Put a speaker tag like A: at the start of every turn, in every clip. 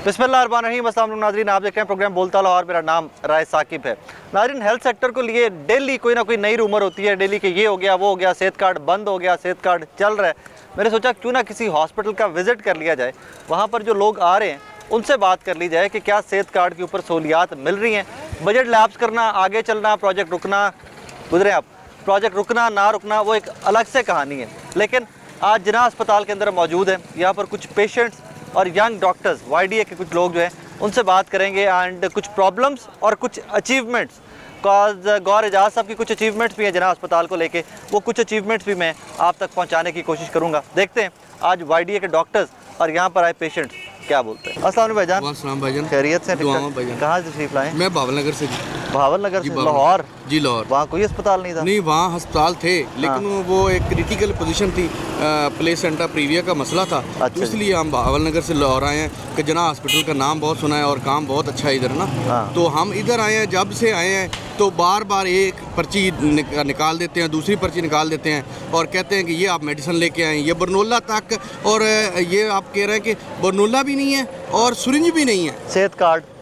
A: बिस्मिल्लाहिर्रहमानिर्रहीम। अस्सलाम वालेकुम नाज़रीन, आप देख रहे हैं प्रोग्राम बोलता लाहौर। मेरा नाम राय साकिब है। नाज़रीन, हेल्थ सेक्टर को लिए डेली कोई ना कोई नई रूमर होती है, डेली कि ये हो गया वो हो गया, सेहत कार्ड बंद हो गया, सेहत कार्ड चल रहा है। मैंने सोचा क्यों ना किसी हॉस्पिटल का विज़िट कर लिया जाए, वहाँ पर जो लोग आ रहे हैं उनसे बात कर ली जाए कि क्या सेहत कार्ड के ऊपर सहूलियात मिल रही हैं। बजट लैप्स करना, आगे चलना, प्रोजेक्ट रुकना, गुजरे आप प्रोजेक्ट रुकना ना रुकना वो एक अलग से कहानी है। लेकिन आज जिना अस्पताल के अंदर मौजूद है, यहाँ पर कुछ पेशेंट्स और यंग डॉक्टर्स YDA के कुछ लोग जो हैं उनसे बात करेंगे एंड कुछ प्रॉब्लम्स और कुछ अचीवमेंट्स। कॉज गौर एजाज साहब की कुछ अचीवमेंट्स भी हैं जिना अस्पताल को लेके, वो कुछ अचीवमेंट्स भी मैं आप तक पहुंचाने की कोशिश करूंगा। देखते हैं आज YDA के डॉक्टर्स और यहाँ पर आए पेशेंट्स क्या बोलते हैं। अस्सलाम वालेकुम भाईजान, खैरियत से? कहाँ से तशरीफ लाए?
B: मैं भावलनगर से।
A: भावलनगर से? लाहौर
B: जी, लाहौर।
A: वहाँ कोई अस्पताल नहीं था?
B: नहीं, वहाँ अस्पताल थे लेकिन वो एक क्रिटिकल पोजीशन थी, प्लेसेंटा प्रीविया का मसला था।
A: अच्छा,
B: इसलिए हम भावलनगर से लाहौर आए हैं कि जना हॉस्पिटल का नाम बहुत सुना है और काम बहुत अच्छा है इधर ना। तो हम इधर आए हैं, जब से आए हैं तो बार बार एक पर्ची निकाल देते हैं, दूसरी पर्ची निकाल देते हैं और कहते हैं कि ये आप मेडिसिन लेके आए, ये बरनोला तक, और ये आप कह रहे हैं कि बरनोला भी नहीं है और सुरिंज भी नहीं है।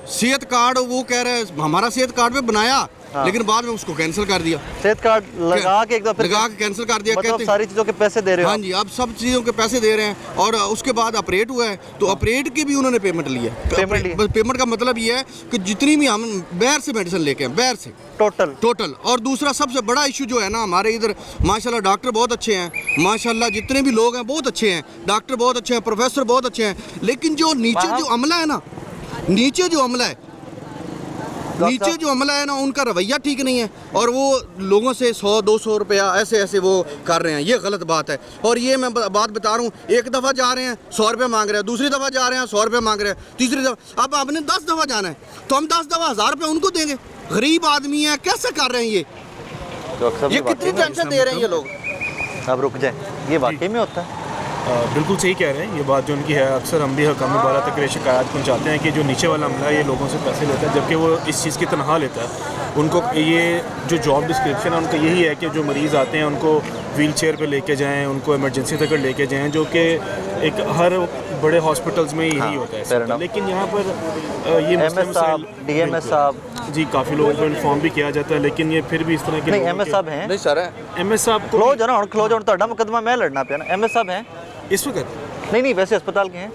B: सेहत कार्ड वो कह रहे हैं हमारा सेहत कार्ड पे बनाया, लेकिन बाद में उसको कैंसिल कर दिया।
A: सेहत कार्ड लगा के एकदम
B: लगा के कैंसिल कर दिया।
A: मतलब सारी चीज़ों के पैसे दे रहे हो?
B: हाँ जी, अब सब चीज़ों के पैसे दे रहे हैं और उसके बाद ऑपरेट हुआ है तो ऑपरेट की भी उन्होंने पेमेंट लिया। पेमेंट का मतलब ये है कि जितनी भी हम बाहर से मेडिसिन लेके हैं, बाहर से टोटल। और दूसरा सबसे बड़ा इशू जो है ना, हमारे इधर माशाल्लाह डॉक्टर बहुत अच्छे हैं, माशाल्लाह जितने भी लोग हैं बहुत अच्छे हैं, डॉक्टर बहुत अच्छे हैं, प्रोफेसर बहुत अच्छे हैं, लेकिन जो नीचे जो अमला है ना, नीचे जो अमला है ना, उनका रवैया ठीक नहीं है और वो लोगों से 100-200 रुपया ऐसे वो कर रहे हैं। ये गलत बात है। और ये मैं बात बता रहा हूँ, एक दफ़ा जा रहे हैं 100 रुपये मांग रहे हैं, दूसरी दफ़ा जा रहे हैं 100 रुपये मांग रहे हैं, तीसरी दफ़ा अब आपने 10 दफ़ा जाना है तो हम 10 दफ़ा 1000 रुपये उनको देंगे। गरीब आदमी है, कैसे कर रहे हैं ये कितनी टेंशन दे रहे हैं ये लोग।
A: अब रुक जाए, ये वाकई में होता है?
C: बिल्कुल सही कह रहे हैं, ये बात जो उनकी है। अक्सर हम भी हकाम बाला तक शिकायत पहुंचाते हैं कि जो नीचे वाला अमला है ये लोगों से पैसे लेता है, जबकि वो इस चीज़ की तनख्वाह लेता है। उनको ये जो जॉब डिस्क्रिप्शन है उनका यही है कि जो मरीज़ आते हैं उनको व्हील चेयर पर लेके जाएँ, उनको इमरजेंसी तक लेके जाएँ, जो कि एक हर बड़े हॉस्पिटल्स में यही होता है। लेकिन यहाँ पर ये
A: DMS साहब
C: जी, काफ़ी लोगों को इन्फॉर्म भी किया जाता है, लेकिन ये फिर भी इस तरह के
A: नहीं। MS साहब हैं?
B: नहीं सर,
C: MS साहब को
A: क्लोज होना मुकदमा मैं लड़ना पे ना। MS साहब हैं
C: इस वक्त?
A: नहीं, वैसे अस्पताल के हैं।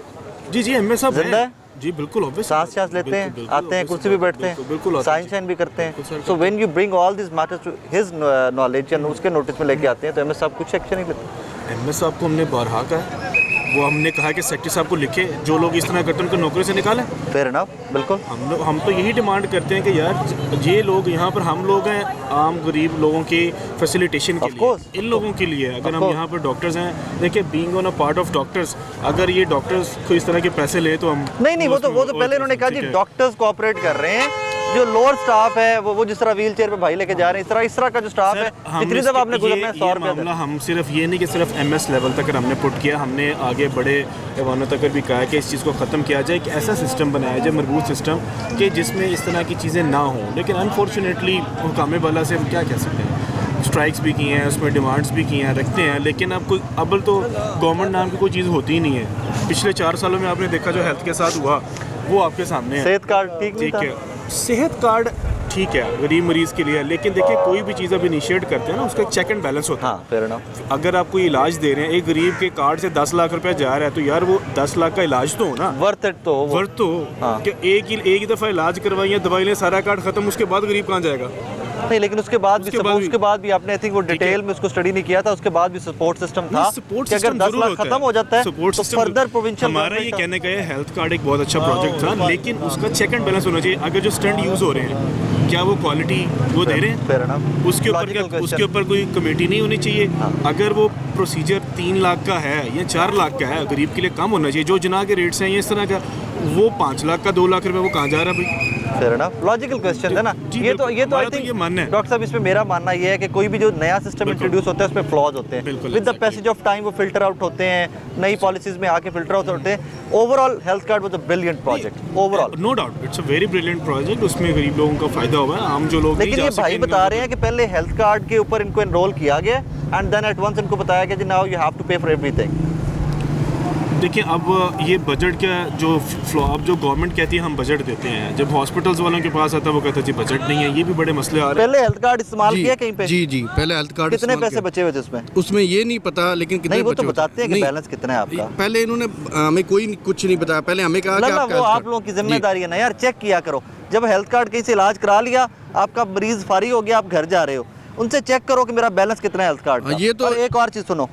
C: जी, MS साहब
A: जिंदा है?
C: जी बिल्कुल, ऑब्वियस।
A: सांस लेते हैं, आते हैं, कुर्सी भी बैठते हैं,
C: बिल्कुल
A: साइन भी करते हैं। So when you bring all this matters to his knowledge and उसके नोटिस में लेके आते हैं तो MS साहब कुछ एक्शन नहीं लेते।
C: MS साहब को हमने बारहा कहा, वो हमने कहा कि सेक्रेटरी साहब को लिखे जो लोग इस तरह करते हैं उनको नौकरी से निकालें।
A: फेयर इनफ, बिल्कुल।
C: हम तो यही डिमांड करते हैं कि यार ये लोग यहाँ पर हम लोग हैं आम गरीब लोगों की फैसिलिटेशन के लिए, इन लोगों के लिए। अगर हम यहाँ पर डॉक्टर्स हैं, देखिए being on a part of doctors, अगर ये डॉक्टर्स को इस तरह के पैसे ले तो हम
A: नहीं वो तो पहले उन्होंने कहा जी डॉक्टर्स कोऑपरेट कर रहे हैं, जो लोअर स्टाफ है वो जिस तरह व्हील चेयर पे भाई लेके जा रहे हैं, इस तरह का जो स्टाफ है कितनी दफा आपने गुजरना है 100 रुपये।
C: हम सिर्फ ये नहीं कि सिर्फ MS लेवल तक हमने पुट किया, हमने आगे बड़े ऐवानों तक भी कहा कि इस चीज़ को ख़त्म किया जाए, कि ऐसा सिस्टम बनाया जाए, मजबूत सिस्टम कि जिसमें इस तरह की चीज़ें ना हों। लेकिन अनफॉर्चुनेटली हुकाम बाला से हम क्या कह सकते हैं, स्ट्राइक्स भी की हैं, उसमें डिमांड्स भी की हैं, रखते हैं, लेकिन अब कोई अबल तो गवर्नमेंट नाम की कोई चीज़ होती ही नहीं है। पिछले 4 सालों में आपने देखा जो हेल्थ के साथ हुआ वो आपके सामने है।
A: सेहत कार्ड ठीक
C: है, सेहत कार्ड ठीक है गरीब मरीज़ के लिए, लेकिन देखिए कोई भी चीज़ अब इनिशिएट करते हैं ना उसका एक चेक एंड बैलेंस होता है।
A: Fair enough.
C: अगर आप कोई इलाज दे रहे हैं, एक गरीब के कार्ड से 10 लाख रुपया जा रहा है तो यार वो 10 लाख का इलाज तो हो ना, वर्थ तो कि एक ही दफ़ा इलाज करवाइए, दवाई लें, सारा कार्ड खत्म, उसके बाद गरीब कहाँ जाएगा?
A: नहीं, लेकिन उसके बाद भी आपने आई थिंक वो डिटेल में उसको स्टडी नहीं किया था, उसके बाद भी सपोर्ट सिस्टम था कि अगर 10 लाख खत्म हो जाता है तो फर्दर प्रोविंशियल।
C: हमारा ये कहने का है हेल्थ कार्ड एक बहुत अच्छा प्रोजेक्ट था, लेकिन उसका चेक एंड बैलेंस होना चाहिए। अगर जो स्टंट यूज़ हो रहे हैं क्या वो क्वालिटी वो दे रहे हैं, उसके ऊपर कोई कमेटी नहीं होनी चाहिए। अगर वो प्रोसीजर 3 लाख का है या 4 लाख का है, गरीब के लिए कम होना चाहिए। जो जना के रेट्स हैं ये इस तरह का, वो 5 लाख का 2 लाख रुपए वो कहाँ जा रहा है भाई?
A: फेयर इनफ, लॉजिकल क्वेश्चन है ना। ये तो आई थिंक डॉक्टर साहब इसमें मेरा मानना ये है कि कोई भी जो नया सिस्टम इंट्रोड्यूस होता है उसमें फ्लॉज होते हैं, with the passage of time वो फिल्टर आउट होते हैं, नई पॉलिसीज में आके फिल्टर आउट होते हैं। Overall health card was a brilliant project, overall
C: no doubt it's a very brilliant project, उसमें गरीब लोगों का फायदा हुआ है, आम जो लोग।
A: लेकिन ये भाई बता रहे हैं कि पहले हेल्थ कार्ड के ऊपर इनको एनरोल किया गया एंड देन एट वंस इनको बताया गया जी नाउ यू हैव टू पे फॉर एवरीथिंग।
C: देखिए अब ये बजट का जो फ्लो, अब जो गवर्नमेंट कहती है हम बजट देते हैं, जब हॉस्पिटल्स वालों के पास आता है वो कहता है जी बजट नहीं है, ये भी बड़े मसले आ रहे हैं।
A: पहले हेल्थ कार्ड इस्तेमाल किया कहीं पे?
B: जी जी, पहले हेल्थ कार्ड
A: कितने पैसे बचे हुए थे उसमें?
B: उसमें ये नहीं पता, लेकिन कितने
A: नहीं वो तो
B: बचे
A: बताते हैं कि
B: नहीं,
A: बैलेंस कितना है आपका।
B: पहले इन्होंने हमें कोई कुछ नहीं बताया, पहले हमें कहा कि
A: वो आप लोगों की जिम्मेदारी है ना यार, चेक किया करो। जब हेल्थ कार्ड कहीं से इलाज करा लिया, आपका मरीज फारिग हो गया, आप घर जा रहे हो, उनसे चेक करो कि मेरा बैलेंस कितना है हेल्थ कार्ड का।
B: ये तो
A: और एक और चीज़ सुनो,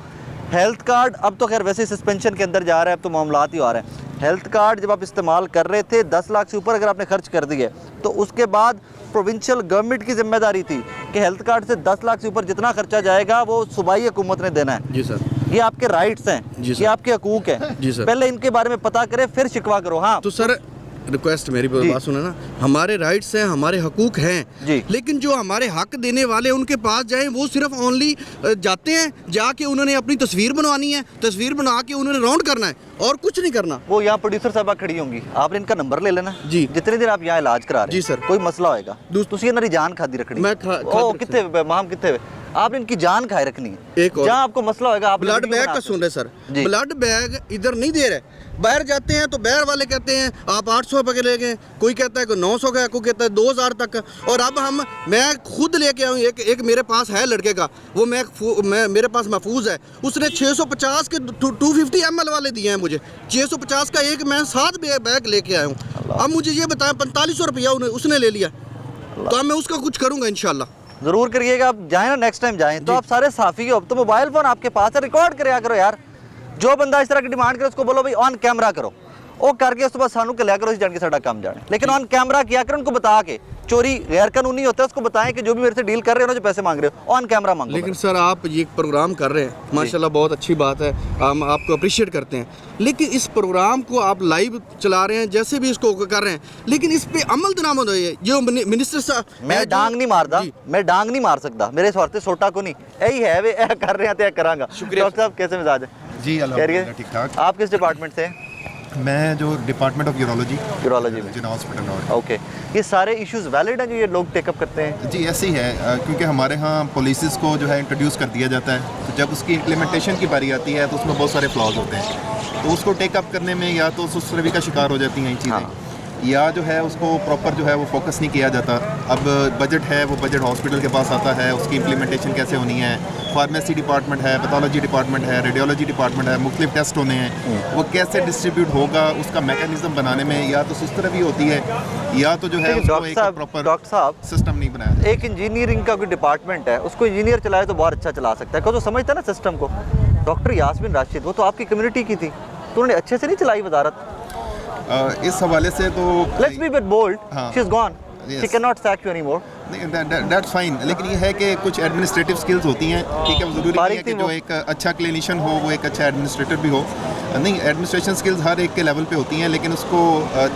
A: हेल्थ कार्ड अब तो खैर वैसे सस्पेंशन के अंदर जा रहा है, अब तो मामलात ही आ रहे हैं। हेल्थ कार्ड जब आप इस्तेमाल कर रहे थे 10 लाख से ऊपर अगर आपने खर्च कर दिए, तो उसके बाद प्रोविंशियल गवर्नमेंट की जिम्मेदारी थी कि हेल्थ कार्ड से 10 लाख से ऊपर जितना खर्चा जाएगा वो सूबाई हुकूमत ने देना है।
B: जी सर,
A: ये आपके राइट्स हैं, ये आपके हकूक हैं।
B: जी सर,
A: पहले इनके बारे में पता करें फिर शिकवा करो। हाँ
B: तो सर रिक्वेस्ट, मेरी बात सुने ना, हमारे राइट्स हैं, हमारे हकूक हैं
A: जी,
B: लेकिन जो हमारे हक देने वाले उनके पास जाएं, वो सिर्फ ओनली जाते हैं, जाके उन्होंने अपनी तस्वीर बनवानी है, तस्वीर बना के उन्होंने राउंड करना है और कुछ नहीं करना।
A: वो यहाँ प्रोड्यूसर साहबा खड़ी होंगी, आपने इनका नंबर ले लेना
B: जी,
A: जितने दिन आप यहाँ इलाज करा रहे
B: जी सर,
A: कोई मसला होएगा तुसी इन्हां दी जान खादी रखनी।
B: मैं
A: कितने माम कितने आपने इनकी जान खाए रखनी है।
B: एक और
A: जहाँ आपको मसला होएगा आप
B: ब्लड बैग का सुन रहे सर, ब्लड बैग इधर नहीं दे रहे, बाहर जाते हैं तो बाहर वाले कहते हैं आप 800 रुपये के ले गए, कोई कहता है कोई 900 का, कोई कहता है 2000 तक। और अब मैं खुद लेके आऊँ, एक मेरे पास है लड़के का, वो मैं मेरे पास महफूज है, उसने 650 के 250 ml वाले दिए हैं मुझे, 650 का एक मैं 7 बैग लेके आया हूँ। अब मुझे ये बताएं 4500 रुपया उसने ले लिया, तो अब मैं उसका कुछ करूँगा इंशाल्लाह।
A: जरूर करिएगा, आप जाए ना नेक्स्ट टाइम जाएं तो आप सारे साफी हो, तो मोबाइल फोन आपके पास है, रिकॉर्ड कराया करो यार। जो बंदा इस तरह की डिमांड करे उसको बोलो भाई ऑन कैमरा करो, वो करके उसके बाद सानू कलिया करो, जान के साडा काम जाने, लेकिन ऑन कैमरा किया करो, उनको बता के चोरी गैर कानूनी होता है उसको बताएं कि जो भी मेरे से डील कर रहे हो जो पैसे मांग रहे हो ऑन कैमरा मांगो।
B: लेकिन सर आप ये प्रोग्राम कर रहे हैं माशाल्लाह, बहुत अच्छी बात है, हम आपको अप्रिशिएट करते हैं, लेकिन इस प्रोग्राम को आप लाइव चला रहे हैं, जैसे भी इसको कर रहे हैं, लेकिन इस पे अमल दरामद हो जो मिनिस्टर साहब।
A: मैं डांग नहीं मारता, मैं डांग नहीं मार सकता, मेरे स्वार्थ सोटा को नहीं, यही है वे कर रहे हैं तो करांगा। डॉक्टर साहब कैसे मिजाज है?
D: जी अल्हम्दुलिल्लाह ठीक ठाक।
A: आप किस डिपार्टमेंट से हैं?
D: मैं जो डिपार्टमेंट ऑफ यूरोलॉजी
A: में
D: जिना हॉस्पिटल और
A: ओके, ये सारे इश्यूज वैलिड हैं जो ये लोग टेकअप करते हैं?
D: जी ऐसे ही है, क्योंकि हमारे यहाँ पॉलिसीज़ को जो है इंट्रोड्यूस कर दिया जाता है, तो जब उसकी इम्प्लीमेंटेशन की बारी आती है तो उसमें बहुत सारे फ्लॉज होते हैं, तो उसको टेकअप करने में या तो सुस्ती का शिकार हो जाती हैं ये चीज़ें, या जो है उसको प्रॉपर जो है वो फोकस नहीं किया जाता। अब बजट है, वो बजट हॉस्पिटल के पास आता है, उसकी इम्प्लीमेंटेशन कैसे होनी है, फार्मेसी डिपार्टमेंट है, पैथोलॉजी डिपार्टमेंट है, रेडियोलॉजी डिपार्टमेंट है, मुख्तलिफ टेस्ट होने हैं, वो कैसे डिस्ट्रीब्यूट होगा उसका मैकेनिज्म बनाने में या तो सुस्ती भी होती है, या तो जो है उसको एक प्रॉपर सिस्टम नहीं बनाया।
A: एक इंजीनियरिंग का कोई डिपार्टमेंट है, उसको इंजीनियर चलाए तो बहुत अच्छा चला सकता है, क्योंकि वो समझता है ना सिस्टम को। डॉक्टर यास्मीन राशिद वो तो आपकी कम्युनिटी की थी, तो उन्होंने अच्छे से नहीं चलाई वजारत।
D: इस हवाले से तो
A: let's be bit bold, she is gone, she can not sack you anymore.
D: That's fine, लेकिन ये है कि कुछ एडमिनिस्ट्रेटिव स्किल्स होती हैं, ठीक है, वो ज़रूरी नहीं है कि जो एक अच्छा क्लिनिशियन हो वो एक अच्छा एडमिनिस्ट्रेटर भी हो, नहीं, एडमिनिस्ट्रेशन स्किल्स हर एक के लेवल पे होती हैं, लेकिन उसको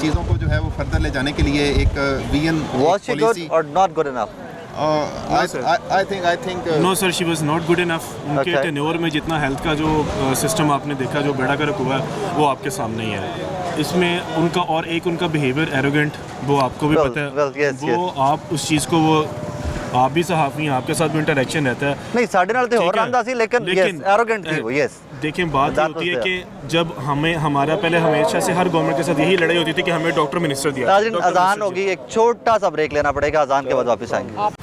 D: चीज़ों को जो है वो फर्दर ले जाने के लिए एक वीएन
A: पॉलिसी और not good enough.
D: I think
C: no sir, she was not good enough. उनके टेन्योर में जितना हेल्थ का जो सिस्टम आपने देखा, जो बेड़ा गर्क हुआ है, वो आपके सामने ही है। इसमें उनका और एक उनका बिहेवियर एरोगेंट, वो आपको भी पता है, वो आप उस चीज़ को, वो आप भी सहाफ़ी हैं, आपके साथ भी इंटरेक्शन रहता है।
A: नहीं साढ़े नाल तो और रंदा सी, लेकिन एरोगेंट थी वो। यस,
C: देखें बात होती है कि जब हमारा पहले हमेशा से हर गवर्नमेंट के साथ यही लड़ाई होती थी कि हमें डॉक्टर मिनिस्टर दिया।
A: अजान होगी, एक छोटा सा ब्रेक लेना पड़ेगा, अजान के बाद वापस आएंगे।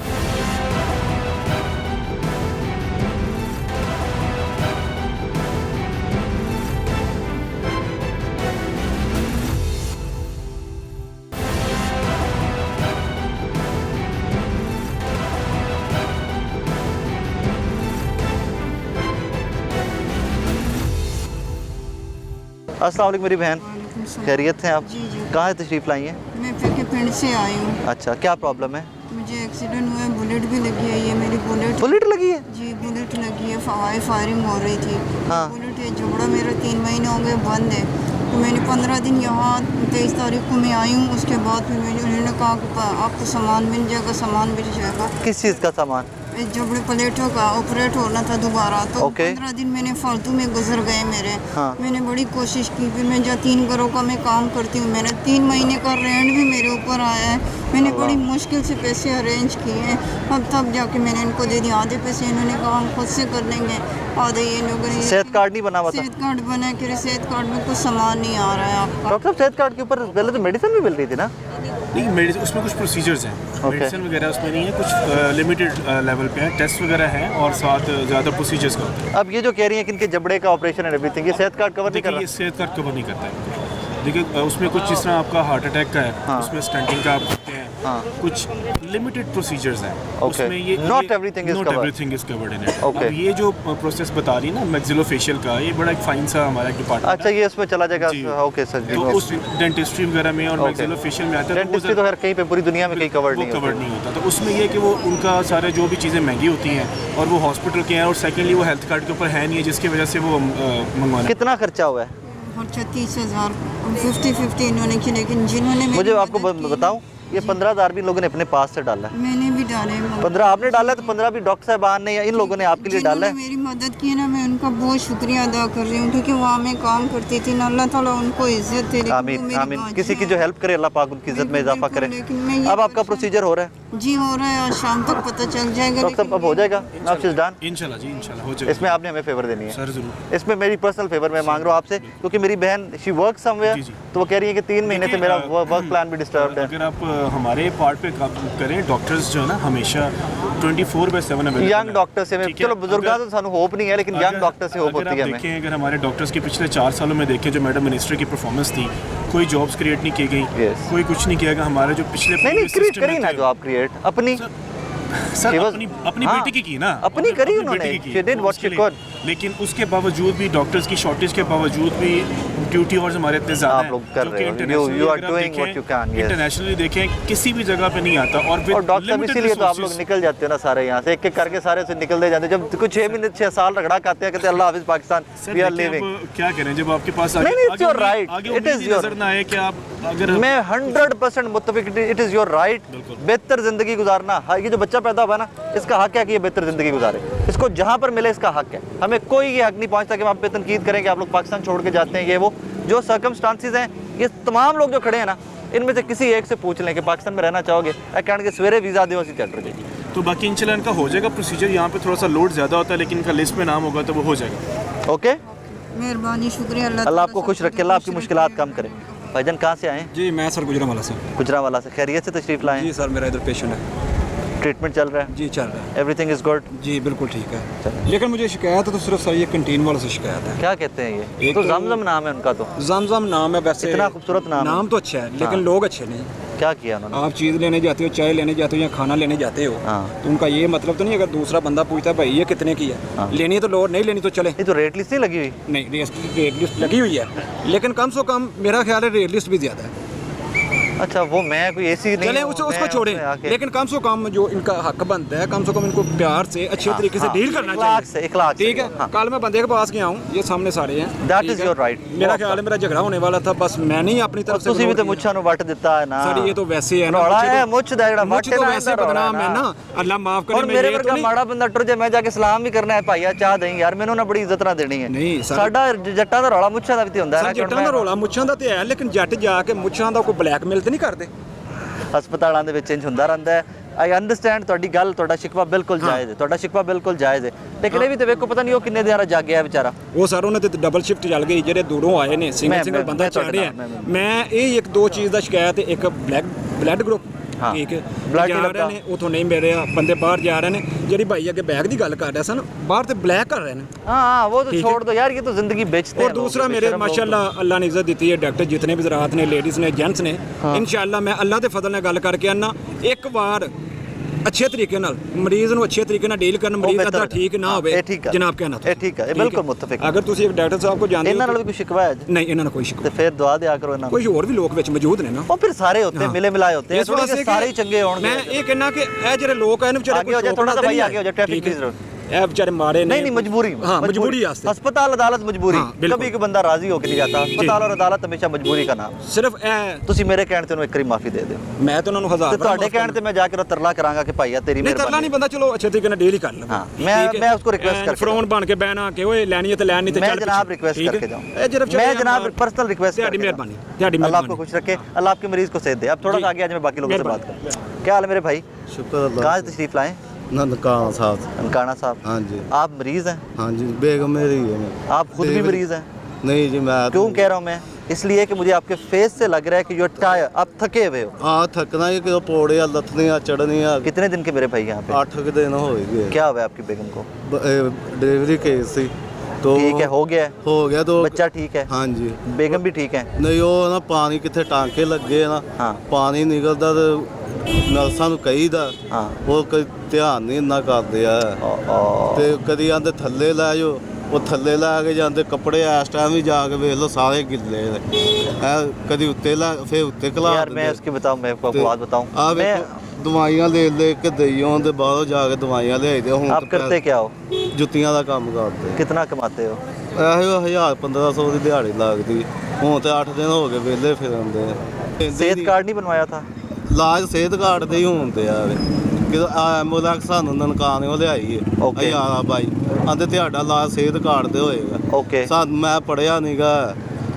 A: अस्सलाम वालेकुम मेरी बहन, खैरियत हैं आप?
E: जी जी।
A: कहाँ तशरीफ़ लाई हैं?
E: मैं फिर के पिंड से आई हूँ।
A: अच्छा, क्या प्रॉब्लम है?
E: मुझे एक्सीडेंट हुआ है, बुलेट भी लगी है, ये मेरी
A: बुलेट लगी है?
E: जी बुलेट लगी है, हवाई फायरिंग हो रही थी।
A: हाँ।
E: बुलेट है, झगड़ा मेरा 3 महीने हो गए बंद है, तो मैंने 15 दिन यहाँ 23 तारीख को मैं आई हूँ, उसके बाद फिर उन्होंने कहा कि आपको सामान मिल जाएगा, सामान मिल जाएगा।
A: किस चीज़ का सामान?
E: जबड़े प्लेटों का ऑपरेट होना था दोबारा, तो
A: ओके।
E: 15 दिन मैंने फालतू में गुजर गए मेरे।
A: हाँ।
E: मैंने बड़ी कोशिश की, फिर मैं जहाँ 3 घरों का मैं काम करती हूँ, मैंने 3 महीने का रेंट भी मेरे ऊपर आया है। मैंने बड़ी मुश्किल से पैसे अरेंज किए हैं, अब तब जाके मैंने इनको दे दिया आधे पैसे। इन्होंने कहा हम खुद से कर लेंगे, आधे ये लोग।
A: सेहत कार्ड नहीं बना हुआ था?
E: सेहत कार्ड बना कि सेहत कार्ड में कुछ सामान नहीं आ रहा है आपका।
A: डॉक्टर साहब सेहत कार्ड के ऊपर पहले तो मेडिसिन भी मिल रही थी ना?
C: नहीं, मेडिसिन उसमें कुछ प्रोसीजर्स हैं, मेडिसिन वगैरह उसमें नहीं है, कुछ लिमिटेड लेवल पे है, टेस्ट वगैरह हैं और साथ ज़्यादा प्रोसीजर्स का होता है।
A: अब ये जो कह रही हैं कि इनके जबड़े का ऑपरेशन एंड एवरीथिंग, ये सेहत कार्ड कवर नहीं कर
C: देखिए, ये
A: रहा?
C: सेहत कार्ड कवर नहीं करता है। देखिए उसमें कुछ जिस तरह आपका हार्ट अटैक का है, उसमें स्टंटिंग का आप करते हैं, कुछ लिमिटेड प्रोसीजर्स हैं उसमें। ये
A: Not everything is
C: not
A: covered.
C: Everything is covered in it.
A: Okay.
C: अब ये जो प्रोसेस बता रही है ना मैक्सिलोफेशियल का, ये बड़ा एक फाइन सा हमारा डिपार्टमेंट
A: अच्छा, ये उसमें चला जाएगा।
C: जी।
A: ओके सर जी।
C: तो उस डेंटिस्ट्री वगैरह में और
A: Okay.
C: मैक्सिलोफेशियल में आता है,
A: डेंटिस्ट्री तो खैर कहीं पे पूरी दुनिया में कहीं कवर्ड
C: वो
A: नहीं
C: कवर्ड
A: होती।
C: नहीं होता। तो उसमें ये है कि वो उनका सारे जो भी चीज़ें महंगी होती हैं और वो हॉस्पिटल के हैं, और सेकेंडली वो हेल्थ कार्ड के ऊपर है नहीं है, जिसकी वजह से वो मंगवाना।
A: कितना खर्चा हुआ है?
E: और 36,000 50-50 इन्होंने की, लेकिन जिन्होंने मेरी
A: मुझे आपको
E: मदद की-
A: बताऊं, ये 15,000 भी लोगों ने अपने पास से डाला है।
E: मैंने भी डाले।
A: 15 आपने डाला है तो 15 भी डॉक्टर साहबान ने या इन लोगों ने आपके लिए डाला
E: जिन्होंने
A: है।
E: मेरी मदद की ना, मैं उनका बहुत शुक्रिया अदा कर रही हूँ, क्योंकि वहाँ मैं काम करती थी ना, अल्लाह ताला उनको इज्जत दे। लेकिन वो
A: आमीन
E: मेरी
A: आमीन।
E: बात
A: किसी की
E: है।
A: जो हेल्प करे अल्लाह पाक उनकी इज्जत में
E: बिल्कुल,
A: इजाफा करे।
E: बिल्कुल, लेकिन मैं ये
A: अब आपका प्रोसीजर हो रहा है
E: जी हो रहा है, आज शाम तक पता चल जाएगा।
A: डॉक्टर साहब, अब हो जाएगा? Now she is done.
C: इंशाल्लाह जी, इंशाल्लाह हो जाएगा।
A: इसमें आपने हमें फेवर देनी है
C: सर ज़रूर।
A: इसमें मेरी पर्सनल फेवर मैं मांग रहा हूँ आपसे, क्योंकि मेरी बहन शी वर्क समवेयर,
C: जी, जी।
A: तो वो कह रही है कि 3 महीने से मेरा
C: देखिए,
A: वर्क प्लान भी डिस्टर्ब है।
C: अगर आप हमारे पार्ट पे काम करें, डॉक्टर्स जो है ना हमेशा 24/7 अवेलेबल
A: यंग डॉक्टर से मैं,
C: ठीक है?
A: चलो बुजुर्गा तो सानू होप नहीं है, लेकिन यंग डॉक्टर से होप
C: अगर
A: होती है
C: आप
A: हमें।
C: देखें, अगर हमारे डॉक्टर्स के पिछले 4 सालों में देखें, जो मैडम मिनिस्टर की परफॉर्मेंस थी, कोई जॉब्स क्रिएट नहीं की गई,
A: Yes.
C: कोई कुछ नहीं किया गया। हमारे जो पिछले
A: नहीं नहीं, क्रिएट करी ना जो आप क्रिएट अपनी
C: सर
A: She was-
C: अपनी
A: हाँ,
C: बेटी की की ना,
A: अपनी करी
C: अपनी
A: उन्होंने।
C: बेटी की
A: She did what
C: उसके
A: she
C: लिए।
A: could.
C: लेकिन उसके बावजूद भी, डॉक्टर्स की शॉर्टेज के बावजूद भी, ड्यूटी आवर्स हमारे इतने ज़्यादा
A: आप
C: हैं,
A: लोग कर
C: जो
A: रहे
C: कि
A: हो।
C: internationally
A: You are
C: अगर आप
A: doing what
C: देखें,
A: you can, yes.
C: इंटरनेशनली देखें किसी भी जगह पे नहीं आता। और with
A: और डॉक्टर साहब
C: limited
A: इसीलिए तो आप लोग
C: resources-
A: निकल जाते हो ना सारे यहाँ से, एक एक करके सारे से निकलते जाते हैं। जब कुछ 6 महीने 6 साल रगड़ा खाते हैं, कहते हैं अल्लाह हाफिज पाकिस्तान,
C: सर,
A: वी आर
C: देखिए,
A: लिविंग।
C: अब क्या करें जब आपके पास
A: नहीं, नहीं, it's your right.
C: आगे
A: It
C: उम्मीद
A: is
C: ही
A: your-
C: नजर ना आए कि आप अगर
A: मैं 100% मुत्तफिक, इट इज़ योर राइट।
C: बिल्कुल।
A: बेहतर ज़िंदगी गुजारना, हाँ, ये जो बच्चा पैदा हुआ ना, इसका हक है कि ये बेहतर ज़िंदगी गुजारे। इसको जहाँ पर मिले इसका हक है। हमें कोई ये हक नहीं पहुँचता कि हम आप पे तनकीद करें कि आप लोग पाकिस्तान छोड़ के जाते हैं। ये वो जो सर्कमस्टांसिस हैं, ये तमाम लोग जो खड़े हैं ना, इनमें से किसी एक से पूछ लें कि पाकिस्तान में रहना चाहोगे, कहने के सवेरे वीज़ा दो असी चल रहे।
C: तो बाकी इंशाल्लाह इनका हो जाएगा प्रोसीजर। यहाँ पे थोड़ा सा लोड ज़्यादा होता है, लेकिन इनका लिस्ट में नाम होगा तो वो हो जाएगा।
A: ओके,
E: मेहरबानी, शुक्रिया।
A: अल्लाह आपको खुश रखे, अल्लाह आपकी मुश्किलात कम करे। भाईजान कहाँ से आए हैं?
F: जी मैं सर गुजरांवाला से।
A: गुजरांवाला से। खैरियत से तशरीफ़ लाए
F: जी
A: हैं?
F: सर मेरा इधर पेशेंट है।
A: ट्रीटमेंट चल रहा है?
F: जी चल रहा है।
A: Everything is good?
F: जी बिल्कुल ठीक है। लेकिन मुझे शिकायत है तो सिर्फ सर ये कैंटीन वालों से शिकायत है।
A: क्या कहते हैं ये?
F: एक
A: तो
F: तो-
A: जमजम नाम है उनका। तो
F: जमजम नाम है, वैसे
A: इतना खूबसूरत नाम है।
F: नाम तो अच्छा है, लेकिन लोग अच्छे नहीं।
A: क्या किया उन्होंने?
F: आप चीज़ लेने जाते हो, चाय लेने जाते हो या खाना लेने जाते हो,
A: हाँ।
F: तो उनका ये मतलब तो नहीं अगर दूसरा बंदा पूछता है भाई ये कितने की है, लेनी है तो लो, नहीं लेनी तो चले।
A: ये तो रेट लिस्ट नहीं लगी हुई?
F: नहीं, रेट लिस्ट लगी हुई है, लेकिन कम से कम मेरा ख्याल है रेट लिस्ट भी ज़्यादा है।
A: अच्छा, वो मैं कोई ऐसी नहीं
F: चले
A: हूँ,
F: उसको
A: मैं
F: छोड़ें,
A: उसमें आके-
F: लेकिन कम से कम जो इनका हक बनता है, कम से कम इनको प्यार से अच्छे तरीके से
A: हाँ,
F: डील करना
A: इखलाक से,
F: चाहिए।
A: इखलाक से,
F: ठीक है।
A: हाँ।
F: कल मैं बंदे के पास गया हूँ, ये सामने सारे हैं।
A: That
F: ठीक
A: is
F: है?
A: your right.
F: मेरा ख्याल है मेरा झगड़ा होने वाला था, बस मैं नहीं अपनी तरफ से।
A: ਤੁਸੀਂ ਵੀ ਤੇ
F: विरोध
A: ਮੁੱਛਾਂ ਨੂੰ ਵੱਟ ਦਿੱਤਾ ਹੈ ਨਾ।
F: किया। सर ये तो वैसे है ना,
A: ਰੌਲਾ
F: मुझे
A: है
F: तो-
A: ਮੁੱਛ ਦਾ ਜਿਹੜਾ
F: मुझ
A: ਵੱਟ
F: तो
A: ਨਾ
F: वैसे बदनाम है ना, अल्लाह माफ करे।
A: और
F: मैं
A: मेरे
F: ये तो
A: वर्गा
F: नहीं-
A: ਮਾੜਾ ਬੰਦਾ ਟੁਰ ਜਾ, ਮੈਂ ਜਾ ਕੇ ਸਲਾਮ ਵੀ ਕਰਨਾ ਹੈ, ਭਾਈਆ ਚਾਹ ਦੇਈ ਯਾਰ, ਮੈਨੂੰ ਨਾ ਬੜੀ ਇੱਜ਼ਤ ਨਾਲ ਦੇਣੀ ਹੈ।
F: ਨਹੀਂ, ਸਰ-
A: ਸਾਡਾ ਜੱਟਾਂ ਦਾ ਰੌਲਾ ਮੁੱਛਾਂ ਦਾ ਵੀ ਤੇ ਹੁੰਦਾ ਹੈ
F: सर
A: ਨਾ।
F: जट्टां ਦਾ ਰੋਲਾ ਮੁੱਛਾਂ ਦਾ ਤੇ ਹੈ, लेकिन जट जाके मुੱਛਾਂ ਦਾ कोई ब्लैकमेल तो नहीं करते।
A: ਹਸਪਤਾਲਾਂ ਦੇ ਵਿੱਚ ਇੰਜ ਹੁੰਦਾ ਰਹਿੰਦਾ ਹੈ। ਆਈ ਅੰਡਰਸਟੈਂਡ ਤੁਹਾਡੀ ਗੱਲ, ਤੁਹਾਡਾ ਸ਼ਿਕਵਾ ਬਿਲਕੁਲ ਜਾਇਜ਼ ਹੈ, ਤੁਹਾਡਾ ਸ਼ਿਕਵਾ ਬਿਲਕੁਲ ਜਾਇਜ਼ ਹੈ, ਲੇਕਿਨ ਇਹ ਵੀ ਤੇ ਵੇਖੋ ਪਤਾ ਨਹੀਂ ਉਹ ਕਿੰਨੇ ਦਿਨ ਜਾਗਿਆ ਵਿਚਾਰਾ।
F: ਉਹ ਸਰ ਉਹਨਾਂ ਤੇ ਡਬਲ ਸ਼ਿਫਟ ਚੱਲ ਗਈ, ਜਿਹੜੇ ਦੂਰੋਂ ਆਏ ਨੇ ਸਿੰਗਲ ਸਿੰਗਲ ਬੰਦਾ
A: ਮੈਂ ਤੁਹਾਡੇ
F: ਚੜ੍ਹਿਆ।
A: ਨਾਲ,
F: ਮੈਂ ਇਹ ਇੱਕ ਦੋ ਚੀਜ਼ ਦਾ ਸ਼ਿਕਾਇਤ, ਇੱਕ ਬਲੱਡ ਗਰੁੱਪ
A: ਹਾਂ,
F: ਠੀਕ ਹੈ,
A: blood
F: ਜਾ
A: group
F: ਰਹੇ ਨੇ ਉਥੋਂ ਨਹੀਂ ਮਿਲ ਰਿਹਾ, ਬੰਦੇ ਬਾਹਰ ਜਾ ਰਹੇ ਨੇ। ਜਿਹੜੀ ਭਾਈ ਅੱਗੇ ਬੈਗ ਦੀ ਗੱਲ ਕਰ ਰਿਹਾ ਸਨ, ਬਾਹਰ ਤੇ ਬਲੈਕ ਕਰ ਰਹੇ ਨੇ।
A: हाँ हाँ, वो तो
F: ठीक
A: छोड़ दो यार, ये तो जिंदगी बेचते हैं
F: और दूसरा
A: लोग,
F: मेरे
A: बेशरम लोग।
F: माशाल्लाह अल्लाह ने इज्जत दी है, डॉक्टर जितने भी ज़रात ने, लेडीज़ ने, जेंट्स ने, इंशाल्लाह मैं अल्लाह के फजल ਨਾਲ ਗੱਲ ਕਰਕੇ ਆਨਾ, ਇੱਕ ਵਾਰ अच्छे तरीके नाल मरीज़ ਨੂੰ अच्छे तरीके ਨਾਲ ਡੀਲ ਕਰਨ, ਮਰੀਜ਼ ਅੱਧਾ ਠੀਕ ਨਾ ਹੋਵੇ।
A: ਇਹ ਠੀਕ ਹੈ,
F: जनाब कहना
A: ਇਹ ਠੀਕ ਹੈ, ਇਹ ਬਿਲਕੁਲ ਮੁਤਫਿਕ।
F: अगर ਤੁਸੀਂ ਇੱਕ डॉक्टर साहब को जानते
A: ਇਹਨਾਂ
F: हो
A: ਨਾਲ ਵੀ ਕੋਈ ਸ਼ਿਕਵਾ ਹੈ?
F: नहीं, ਇਹਨਾਂ ਨਾਲ ਕੋਈ शिकवा।
A: ਤੇ ਫਿਰ ਦੁਆ ਦਿਆ ਕਰੋ ਇਹਨਾਂ ਨੂੰ।
F: ਕੋਈ ਹੋਰ ਵੀ ਲੋਕ ਵਿੱਚ ਮੌਜੂਦ ਨੇ ਨਾ।
A: ਉਹ ਫਿਰ ਸਾਰੇ होते हैं, मिले मिलाए होते हैं,
F: ਇਸ
A: थोड़े
F: ਵਾਸਤੇ
A: कि ਸਾਰੇ ਹੀ ਚੰਗੇ ਹੋਣਗੇ।
F: ਮੈਂ ਇਹ ਕਹਿਣਾ ਕਿ ਇਹ ਜਿਹੜੇ ਲੋਕ ਆ ਇਹਨਾਂ ਵਿਚਾਰੇ
A: आगे हो जाए थोड़ा सा भाई, आगे हो जाए, ट्रैफिक
F: ठीक है।
A: प्लीज
F: ਇਹ बेचारे मारे ने
A: नहीं मजबूरी
F: हाँ मजबूरी वास्ते
A: अस्पताल अदालत मजबूरी
F: हाँ, बिल्कुल।
A: कभी कोई बंदा राजी होके नहीं जाता अस्पताल और अदालत हमेशा मजबूरी का नाम
F: सिर्फ ए
A: ਤੁਸੀਂ ਮੇਰੇ ਕਹਿਣ ਤੇ ਉਹਨੂੰ ਇੱਕ ਵਾਰੀ ਮਾਫੀ ਦੇ ਦਿਓ
F: मैं तो उन्होंने 1000
A: ਤੇ ਤੁਹਾਡੇ ਕਹਿਣ ਤੇ ਮੈਂ ਜਾ ਕੇ ਉਹ ਤਰਲਾ ਕਰਾਂਗਾ ਕਿ ਭਾਈਆ ਤੇਰੀ
F: नहीं तरला नहीं बंदा चलो अच्छे तरीके ਨਾਲ डील ही कर ले
A: हाँ, मैं उसको request करके
F: फोन बन के बहना कि ओए लेनी है तो लेनी तो
A: मैं
F: चल
A: जनाब
F: पीछे।
A: रिक्वेस्ट
F: ठीक है?
A: करके जाऊँ
F: ए जरा
A: मैं जनाब पर्सनल रिक्वेस्ट
F: ਤੁਹਾਡੀ ਮਿਹਰਬਾਨੀ ਤੁਹਾਡੀ
A: अल्लाह आपको
F: मिहरबानी
A: खुश रखे अल्लाह आपके मरीज को सेहत दे अब थोड़ा सा आगे आज मैं बाकी लोगों से बात करूँ क्या हाल है मेरे भाई
G: शुक्र अल्लाह
A: कहाँ से तशरीफ लाए
G: ननकाना साहब
A: ननकाना साहब
G: हाँ जी
A: आप मरीज हैं
G: हाँ जी बेगम मेरी है मैं
A: आप खुद भी मरीज हैं
G: नहीं जी मैं
A: क्यों कह रहा हूँ मैं इसलिए कि मुझे आपके फेस से लग रहा है कि यू टायर आप थके हुए हो
G: हाँ थकना ही कि पौड़े लथनियाँ चढ़नियाँ
A: कितने दिन के मेरे भाई यहाँ पे
G: 8 दिन हो गए
A: क्या हुआ है आपकी बेगम को
G: डिलीवरी केस थी तो
A: ठीक है हो गया है
G: हो गया तो
A: बच्चा ठीक है
G: हाँ जी
A: बेगम भी ठीक है
G: नहीं ਉਹ ਨਾ ਪਾਣੀ ਕਿੱਥੇ ਟਾਂਕੇ ਲੱਗੇ ਨਾ
A: ਹਾਂ।
G: ਪਾਣੀ ਨਿਕਲਦਾ ਤੇ ਨਰਸਾਂ ਨੂੰ ਕਹੀਦਾ
A: ਹਾਂ।
G: ਉਹ ਕੋਈ ਧਿਆਨ ਨਹੀਂ ਇੰਨਾ ਕਰਦੇ ਆ ਤੇ ਕਦੀ ਆਂਦੇ ਥੱਲੇ ਲੈ ਜਾਓ ਉਹ ਥੱਲੇ ਲੈ ਕੇ ਜਾਂਦੇ ਕੱਪੜੇ ਇਸ ਟਾਈਮ ਵੀ ਜਾ ਕੇ ਵੇਖ ਲਓ ਸਾਰੇ ਗਿੱਲੇ ਨੇ ਇਹ ਕਦੀ ਉੱਤੇ ਲੈ ਫਿਰ ਉੱਤੇ ਕਲਾ
A: यार मैं उसकी बताऊँ मैं आपको बात बताऊँ
G: ਆ
A: मैं
G: ਵੇਖੋ ਦਵਾਈਆਂ ਲੈ ਕੇ ਦਈਓਂ ਦੇ ਬਾਹਰੋਂ ਜਾ ਕੇ ਦਵਾਈਆਂ ਲਿਆਈਦੇ ਹੁਣ
A: आप करते क्या हो
G: ਜੁੱਤੀਆਂ ਦਾ ਕੰਮ ਕਰਦੇ
A: कितना कमाते हो
G: ਇਹੋ 1000-1500 ਦੀ ਦਿਹਾੜੀ ਲੱਗਦੀ ਹੁਣ ਤੇ 8 ਦਿਨ ਹੋ ਗਏ ਵਿਹਲੇ ਫਿਰਦੇ ਆ
A: सेहत कार्ड नहीं बनवाया था
G: ਇਲਾਜ ਸਿਹਤ ਕਾਰਡ ਤੇ ਹੀ ਹੁੰਦੇ ਆ ਕਿਦੋਂ ਐਂਬੂਲੈਂਸ ਸਾਨੂੰ ਨਨਕਾਣਿਓ ਲਿਆਈ ਹੈ
A: Okay।
G: ਯਾਰਾ ਬਾਈ ਆਂਦੇ ਤੁਹਾਡਾ ਇਲਾਜ ਸਿਹਤ ਕਾਰਡ ਤੇ ਹੋਏਗਾ
A: ओके
G: ਸਾਨੂੰ ਮੈਂ ਪੜਿਆ ਨੀਗਾ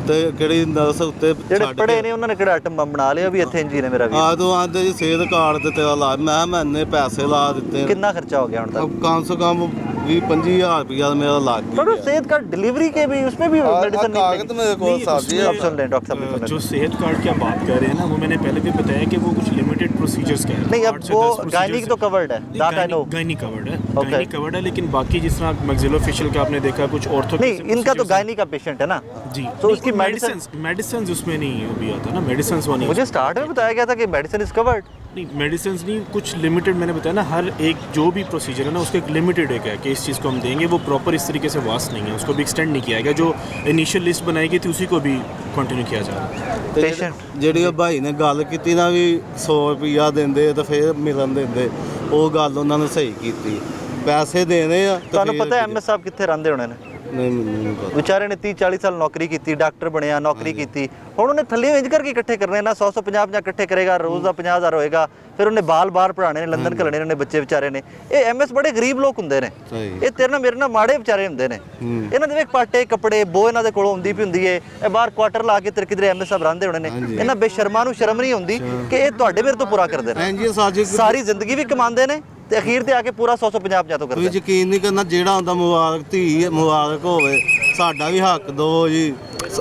G: ਤੇ ਕਿਹੜੀ ਨਰਸ ਉੱਤੇ
A: ਜਿਹੜੇ ਪੜੇ ਨੇ ਉਹਨਾਂ ਨੇ ਕਿਹੜਾ ਆਟਮ ਬੰਬ ਬਣਾ ਲਿਆ ਵੀ ਇੱਥੇ ਇੰਜੀ ਨੇ ਮੇਰਾ ਵੀ
G: ਆਦੋਂ ਆਂਦੇ ਜੀ ਸਿਹਤ ਕਾਰਡ ਤੇ ਤੇਰਾ ਇਲਾਜ ਮੈਂ ਇੰਨੇ ਪੈਸੇ ਲਾ ਦਿੱਤੇ
A: कितना खर्चा हो गया उन तक
G: ਕਮ ਸੇ ਕਮ 20-25 ਰੁਪਇਆ ਮੇਰਾ ਲੱਗ
A: तो
G: ਗਿਆ
A: सेहत कार्ड डिलीवरी के भी उसमें भी मेडिसिन
G: ਕਾਗਜ਼ ਮੇਰੇ ਕੋਲ ਸਾਜੀ
A: आप सुन लें डॉक्टर साहब भी सुन लें।
C: जो सेहत कार्ड की आप बात कर रहे हैं ना वो मैंने पहले भी बताया कि वो कुछ लिमिटेड प्रोसीजर्स का है
A: नहीं
C: 8
A: अब
C: से
A: वो
C: 10 procedures
A: गायनिक तो
C: है।
A: कवर्ड है that I know
C: gynae covered है
A: Okay.
C: गायनी कवर्ड है लेकिन बाकी जिस तरह मैक्सिलोफेशियल का आपने देखा कुछ ऑर्थो
A: नहीं इनका तो गायनी का पेशेंट है ना
C: जी
A: तो उसकी मेडिसिन
C: मेडिसिन उसमें नहीं भी आता ना मेडिसिन वो नहीं
A: मुझे स्टार्ट में बताया गया था कि मेडिसिन इज कवर्ड
C: नहीं मेडिसिन नहीं कुछ लिमिटेड मैंने बताया ना हर एक जो भी प्रोसीजर है ना उसका एक लिमिटेड एक है कि इस चीज़ को हम देंगे वो प्रॉपर इस तरीके से वास्ट नहीं है उसको भी एक्सटेंड नहीं किया गया जो इनिशियल लिस्ट बनाई गई थी उसी को भी कंटिन्यू किया जा रहा है
A: पेशेंट
G: ਜਿਹੜੀ ਉਹ ਭਾਈ ਨੇ ਗੱਲ ਕੀਤੀ ਨਾ ਵੀ 100 ਰੁਪਿਆ ਦਿੰਦੇ ਤੇ ਫਿਰ ਮਿਲਣ ਦਿੰਦੇ ਉਹ ਗੱਲ ਉਹਨਾਂ ਨੇ ਸਹੀ ਕੀਤੀ ਪੈਸੇ ਦੇਣੇ ਆ ਤੇ
A: ਤੁਹਾਨੂੰ
G: ਫਿਰ
A: ਪਤਾ ਹੈ ਐਮਐਸ ਸਾਹਿਬ ਕਿੱਥੇ ਰਹਿੰਦੇ ਹੋਣੇ ਨੇ
G: ਨਹੀਂ ਮੈਨੂੰ ਨਹੀਂ ਪਤਾ
A: ਵਿਚਾਰੇ ਨੇ 30-40 ਸਾਲ ਨੌਕਰੀ ਕੀਤੀ ਡਾਕਟਰ ਬਣਿਆ ਨੌਕਰੀ ਕੀਤੀ ਹੁਣ ਉਹਨੇ ਥੱਲੇ ਇੰਜ ਕਰਕੇ ਇਕੱਠੇ ਕਰਨੇ ਨਾ 100-150 ਇਕੱਠੇ ਕਰੇਗਾ ਰੋਜ਼ ਦਾ 50000 ਹੋਏਗਾ ਫਿਰ ਉਹਨੇ ਬਾਲ-ਬਾਰ ਪੜਾਣੇ ਨੇ ਲੰਡਨ ਘੱਲਣੇ ਨੇ ਬੱਚੇ ਵਿਚਾਰੇ ਨੇ ਇਹ ਐਮਐਸ ਬੜੇ ਗਰੀਬ ਲੋਕ ਹੁੰਦੇ ਨੇ
G: ਸਹੀ
A: ਇਹ ਤੇਰੇ ਨਾਲ ਮੇਰੇ ਨਾਲ ਮਾੜੇ ਵਿਚਾਰੇ ਹੁੰਦੇ ਨੇ ਇਹਨਾਂ ਦੇ ਵੇਖ ਪਾਟੇ ਕੱਪੜੇ ਬੋ ਇਹਨਾਂ ਦੇ ਕੋਲੋਂ ਹੁੰਦੀ ਵੀ ਹੁੰਦੀ ਏ ਇਹ ਬਾਹਰ ਕੁਆਟਰ ਲਾ ਕੇ ਤੇਰੇ ਕਿਧਰੇ ਐਮਐਸ ਸਾਹਿਬ ਰਹਿੰਦੇ ਹੋਣੇ ਨੇ ਇਹਨਾਂ ਬੇਸ਼ਰਮਾਂ ਨੂੰ ਸ਼ਰਮ ਨਹੀਂ ਹੁੰਦੀ ਕਿ ਇਹ ਤੁਹਾਡੇ ਮੇਰੇ ਤੋਂ ਪੂਰਾ ਕਰਦੇ ਨੇ
G: ਐਨਜੀਓ ਸਾਜੀ
A: ਸਾਰੀ ਜ਼ਿੰਦਗੀ ਵੀ ਕਮਾਉਂਦੇ ਨੇ ਤੇ ਅਖੀਰ ਤੇ ਆ ਕੇ ਪੂਰਾ 100-150 ਤੋਂ ਕਰਦੇ
G: ਕੋਈ ਯਕੀਨ ਨਹੀਂ ਕਰਨਾ ਜਿਹੜਾ ਹੁੰਦਾ ਮੁਬਾਰਕ ਧੀ ਮੁਬਾਰਕ ਹੋਵੇ ਸਾਡਾ ਵੀ ਹੱਕ ਦੋ ਜੀ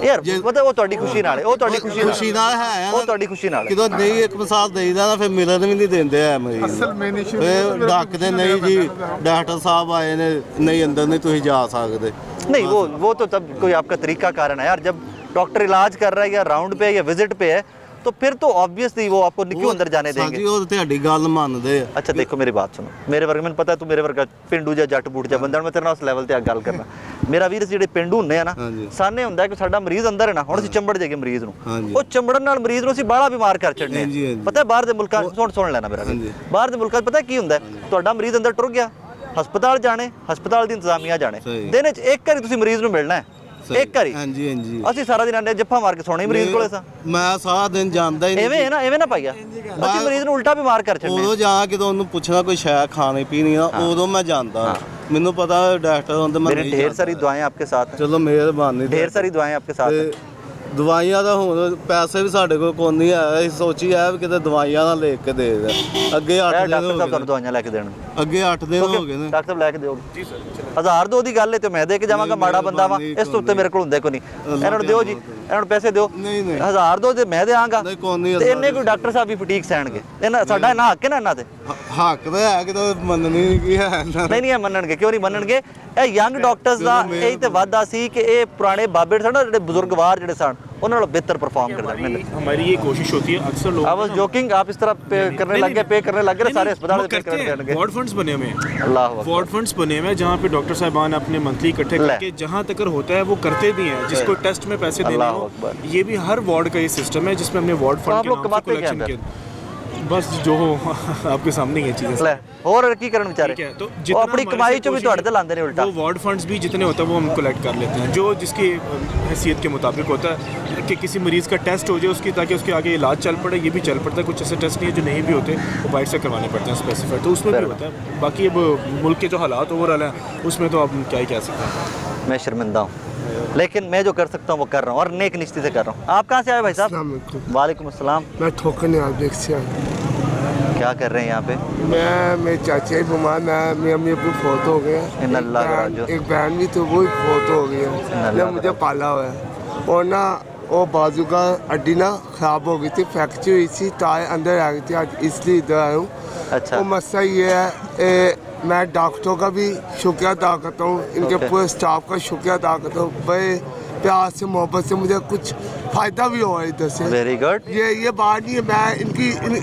A: ਯਾਰ ਪਤਾ ਉਹ ਤੁਹਾਡੀ ਖੁਸ਼ੀ ਨਾਲ ਹੈ ਉਹ ਤੁਹਾਡੀ ਖੁਸ਼ੀ ਨਾਲ
G: ਹੈ
A: ਉਹ ਤੁਹਾਡੀ ਖੁਸ਼ੀ ਨਾਲ ਹੈ
G: ਕਿਦੋਂ ਨਹੀਂ ਇੱਕ ਮਿਸਾਲ ਦੇਈਦਾ ਨਾ ਫਿਰ ਮਿਲਣ ਵੀ ਨਹੀਂ ਦਿੰਦੇ ਆ ਮਰੀਜ਼ ਅਸਲ ਮੇਨ ਇਸ਼ੂ ਫਿਰ ਡਾਕਦੇ ਨਹੀਂ ਜੀ ਡਾਕਟਰ ਸਾਹਿਬ ਆਏ ਨੇ ਨਹੀਂ ਅੰਦਰ ਨਹੀਂ ਤੁਸੀਂ ਜਾ ਸਕਦੇ
A: नहीं वो तो तब कोई आपका तरीका कारण है यार जब डॉक्टर इलाज कर रहा है या राउंड पे या विजिट पे है तो फिर तो ऑब्वियसली वो आपको क्यों अंदर जाने देंगे
G: ਸਾਜੀ ਉਹ ਤੁਹਾਡੀ ਗੱਲ ਮੰਨਦੇ ਆ
A: अच्छा देखो मेरी बात सुनो मेरे वर्ग में पता है तू मेरे वर्ग पिंडू ਜਾਂ ਜੱਟ ਬੂਟ ਜਾਂ ਬੰਦਾ ਮੈਂ ਤੇਰੇ ਨਾਲ ਉਸ ਲੈਵਲ ਤੇ ਆ ਗੱਲ ਕਰਨਾ ਮੇਰਾ ਵੀਰ ਜਿਹੜੇ ਪਿੰਡੂ ਹੁੰਦੇ ਆ ਨਾ
G: ਹਾਂਜੀ।
A: ਸਾਨੇ ਹੁੰਦਾ ਕਿ ਸਾਡਾ ਮਰੀਜ਼ ਅੰਦਰ ਹੈ ਨਾ ਹੁਣ ਅਸੀਂ ਚੰਬੜ ਜਾਈਏ ਮਰੀਜ਼ ਨੂੰ
G: ਹਾਂਜੀ।
A: ਉਹ ਚੰਬੜਨ ਨਾਲ ਮਰੀਜ਼ ਨੂੰ ਅਸੀਂ ਬਾਹਲਾ ਬਿਮਾਰ ਕਰ ਛੱਡਨੇ
G: ਹਾਂਜੀ, ਹਾਂਜੀ।
A: ਪਤਾ ਹੈ ਬਾਹਰ ਦੇ ਮੁਲਕਾਂ ਸੁਣ ਲੈਣਾ ਮੇਰਾ ਵੀਰ।
G: ਹਾਂਜੀ।
A: ਬਾਹਰ ਦੇ ਮੁਲਕਾਂ 'ਚ ਪਤਾ ਕੀ ਹੁੰਦਾ ਹੈ? ਤੁਹਾਡਾ ਮਰੀਜ਼ ਅੰਦਰ ਟੁਰ ਗਿਆ ਹਸਪਤਾਲ ਜਾਣੇ ਹਸਪਤਾਲ ਦੀ ਇੰਤਜ਼ਾਮੀਆ ਜਾਣੇ
G: ਸਹੀ।
A: ਦਿਨ 'ਚ ਇੱਕ ਵਾਰੀ ਤੁਸੀਂ ਮਰੀਜ਼ ਨੂੰ ਮਿਲਣਾ ਹੈ ਇੱਕ ਵਾਰੀ
G: ਹਾਂਜੀ ਹਾਂਜੀ
A: ਅਸੀਂ ਸਾਰਾ ਦਿਨ ਆਂਦੇ ਜੱਫਾ ਮਾਰ ਕੇ ਸੋਣੇ ਮਰੀਜ਼ ਕੋਲੇ ਸਾਂ
G: ਮੈਂ ਸਾਰਾ ਦਿਨ ਜਾਂਦਾ ਹੀ ਨਹੀਂ
A: ਐਵੇਂ ਨਾ ਪਾਈਆ ਅਸੀਂ ਮਰੀਜ਼ ਨੂੰ ਉਲਟਾ ਬਿਮਾਰ ਕਰ ਛੱਡਨੇ
G: ਉਦੋਂ ਜਾ ਕੇ ਉਹਨੂੰ ਪੁੱਛਣਾ ਕੋਈ ਸ਼ੈ ਖਾਣੇ ਪੀਣੀ ਆ ਉਦੋਂ ਮੈਂ ਜਾਂਦਾ ਮੈਨੂੰ ਪਤਾ ਡਾਕਟਰ ਹੁੰਦੇ ਮੈਂ
A: मेरी
G: ਨਹੀਂ
A: ढेर
G: ਜਾਂਦਾ।
A: सारी दुआएं आपके साथ हैं
G: ਚਲੋ ਮਿਹਰਬਾਨੀ
A: ढेर सारी दुआएं आपके साथ हैं
G: ਤੇ ਦਵਾਈਆਂ ਦਾ ਹੁਣ ਪੈਸੇ ਵੀ ਸਾਡੇ ਕੋਲ ਕੋਈ ਨਹੀਂ ਆਇਆ ਅਸੀਂ ਸੋਚੀ ਆ ਵੀ ਕਿਤੇ ਦਵਾਈਆਂ ਨਾ ਲੈ ਕੇ ਦੇ ਦੇ ਅੱਗੇ 8
A: यार
G: ਦਿਨ
A: डॉक्टर
G: ਹੋ
A: साहब
G: ਗਏ
A: ਤੁਹਾਨੂੰ ਦਵਾਈਆਂ ਲੈ ਕੇ ਦੇਣ
G: ਅੱਗੇ 8 ਦਿਨ ਹੋ ਗਏ ਨੇ
A: ਡਾਕਟਰ ਸਾਹਿਬ ਲੈ ਕੇ ਦਿਓਗੇ ਜੀ ਸਰ 1000 ਦੋ ਦੀ ਗੱਲ ਹੈ ਤੇ ਮੈਂ ਦੇ ਕੇ ਜਾਵਾਂਗਾ ਮਾੜਾ ਬੰਦਾ ਵਾ ਇਸ ਤੋਂ ਉੱਤੇ ਮੇਰੇ ਕੋਲ ਹੁੰਦੇ ਕੋਈ ਨਹੀਂ ਇਹਨਾਂ ਨੂੰ ਦਿਓ ਜੀ ਇਹਨਾਂ ਨੂੰ ਪੈਸੇ ਦਿਓ
G: ਨਹੀਂ ਨਹੀਂ
A: 1000 ਦੋ ਤੇ ਮੈਂ ਦੇਵਾਂਗਾ
G: ਨਹੀਂ ਕੋਈ ਨਹੀਂ
A: ਤੇ ਇੰਨੇ ਕੋਈ ਡਾਕਟਰ ਸਾਹਿਬ ਵੀ ਫਟੀਕ ਸਹਿਣਗੇ ਇਹਨਾਂ ਸਾਡਾ ਇਹਨਾਂ ਹੱਕ ਹੈ ਨਾ ਇਹਨਾਂ ਤੇ
G: ਹੱਕ ਤਾਂ ਹੈ ਕਿ ਤਾਂ ਮੰਨਣੀ ਨਹੀਂ ਕੀ ਹੈ
A: ਨਹੀਂ ਇਹ ਮੰਨਣਗੇ ਕਿਉਂ ਨਹੀਂ ਮੰਨਣਗੇ ਇਹ ਯੰਗ ਡਾਕਟਰਸ ਦਾ ਇਹ ਤੇ ਵਾਅਦਾ ਸੀ ਕਿ ਇਹ ਪੁਰਾਣੇ ਬਾਬੇ ਸਨ ਜਿਹੜੇ ਬਜ਼ੁਰਗਵਾਰ ਜਿਹੜੇ ਸਨ ਉਹਨਾਂ ਨਾਲੋਂ ਬਿਹਤਰ ਪਰਫਾਰਮ ਕਰਦੇ ਨੇ
C: हमारी ये कोशिश होती है अक्सर लोग
A: आई वाज जोकिंग आप इस तरह पे करने लग गए पे करने लग गए सारे अस्पताल पे
C: करते
A: करने
C: हैं
A: लगे
C: वार्ड फंड्स बने हुए हैं
A: अल्लाह अकबर
C: वार्ड फंड्स बने हुए हैं जहाँ पे डॉक्टर साहबान अपने मंथली इकट्ठे
A: ले।
C: करके जहाँ तक होता है वो करते भी हैं जिसको टेस्ट में पैसे देने
A: अल्लाह
C: हो
A: अकबर।
C: ये भी हर वार्ड का ये सिस्टम है जिसमें हमने वार्ड
A: तो आप
C: फंड
A: लोग कमाते क्या अंदर?
C: बस जो हो आपके सामने ही है चीज़ें।
A: ਲੈ ਹੋਰ ਕੀ ਕਰਨ ਵਿਚਾਰੇ
C: ठीक है, तो
A: ਉਹ
C: जितना
A: ਆਪਣੀ
C: हमारे
A: कमाई
C: से
A: ਚੋਂ ਵੀ
C: कोशिश
A: ਤੁਹਾਡੇ
C: है,
A: ਤੇ ਲਾਉਂਦੇ ਨੇ ਉਲਟਾ
C: वो वार्ड फंड्स भी जितने होता है वो हम कलेक्ट कर लेते हैं, जो जिसकी हैसियत के मुताबिक होता है कि किसी मरीज़ का टेस्ट हो जाए उसकी, ताकि उसके आगे इलाज चल पड़े, ये भी चल पड़ता है। कुछ ऐसे टेस्ट नहीं है जो नहीं भी होते, वो बाहर से करवाने पड़ते हैं स्पेसिफाइड, तो उसमें भी होता है। बाकी अब मुल्क के जो हालात ओवरऑल हैं उसमें तो अब क्या ही कह सकते हैं।
A: मैं शर्मिंदा हूँ, लेकिन मैं जो कर सकता हूँ वो कर रहा हूँ और नेक निश्चित से कर रहा हूँ। आप कहाँ से आए भाई साहब? वालेकुम अस्सलाम।
H: मैं ठोकर नहीं से आया।
A: क्या कर रहे हैं यहाँ पे?
H: मेरे चाचा ही बीमार, मेरी अम्मी अपनी फोत हो गए। एक बहन भी तो वो ही फोत हो गई है, ने मुझे पाला हुआ है। और ना वो बाजू का हड्डी ना ख़राब हो गई थी, फ्रैक्चर हुई थी, तार अंदर आ गई थी, आज इसलिए इधर आया हूँ।
A: अच्छा।
H: वो मसला ये है, मैं डॉक्टरों का भी शुक्रिया अदा करता हूँ, इनके पूरे स्टाफ का शुक्रिया अदा करता हूँ। बड़े प्यार से मोहब्बत से मुझे कुछ फ़ायदा भी हुआ है इधर से।
A: Very good.
H: ये बात नहीं है, मैं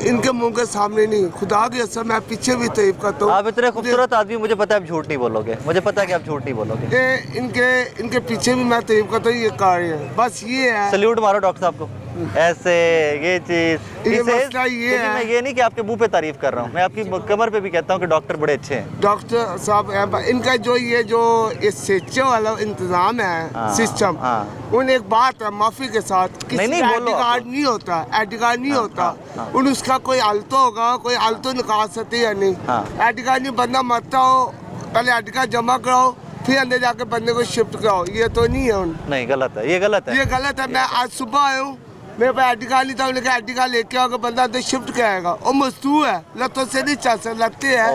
H: इनके मुंह के सामने नहीं, खुदा की कसम मैं पीछे भी तारीफ करता हूँ।
A: आप इतने खूबसूरत आदमी, मुझे पता है आप झूठ नहीं बोलोगे, मुझे पता है कि आप झूठ नहीं बोलोगे।
H: इनके पीछे भी मैं तारीफ करता हूँ, ये कार्य है, बस ये है।
A: सल्यूट मारो डॉक्टर साहब को। ऐसे ये चीज
H: ये
A: इसे-
H: मसला ये है।
A: मैं ये नहीं कि आपके मुंह पे तारीफ कर रहा हूँ, मैं आपकी कमर पे भी कहता हूँ कि डॉक्टर बड़े अच्छे हैं।
H: डॉक्टर साहब इनका जो ये सेचे वाला इंतजाम है, सिस्टम, उन एक बात है माफी के साथ, किसी
A: नहीं,
H: का
A: बोलो
H: ID कार्ड
A: आप।
H: नहीं होता, ID कार्ड नहीं होता, उन उसका कोई आल्तो होगा, कोई आल्तो निकाल सकते या नहीं। ID कार्ड नहीं, बंदा मरता हो पहले ID कार्ड जमा कराओ, फिर अंदर जाके बंदे को शिफ्ट कराओ, ये तो नहीं है।
A: नहीं, गलत है, ये गलत है।
H: ये गलत है। मैं आज सुबह आया हूँ, मेरे पास ID कार्ड नहीं था, उन्होंने कहा ID कार्ड लेके आओगे, बंदा अंदर शिफ्ट कराएगा। और मजदूर है, लतों से नहीं चल सकता, लत्ते है,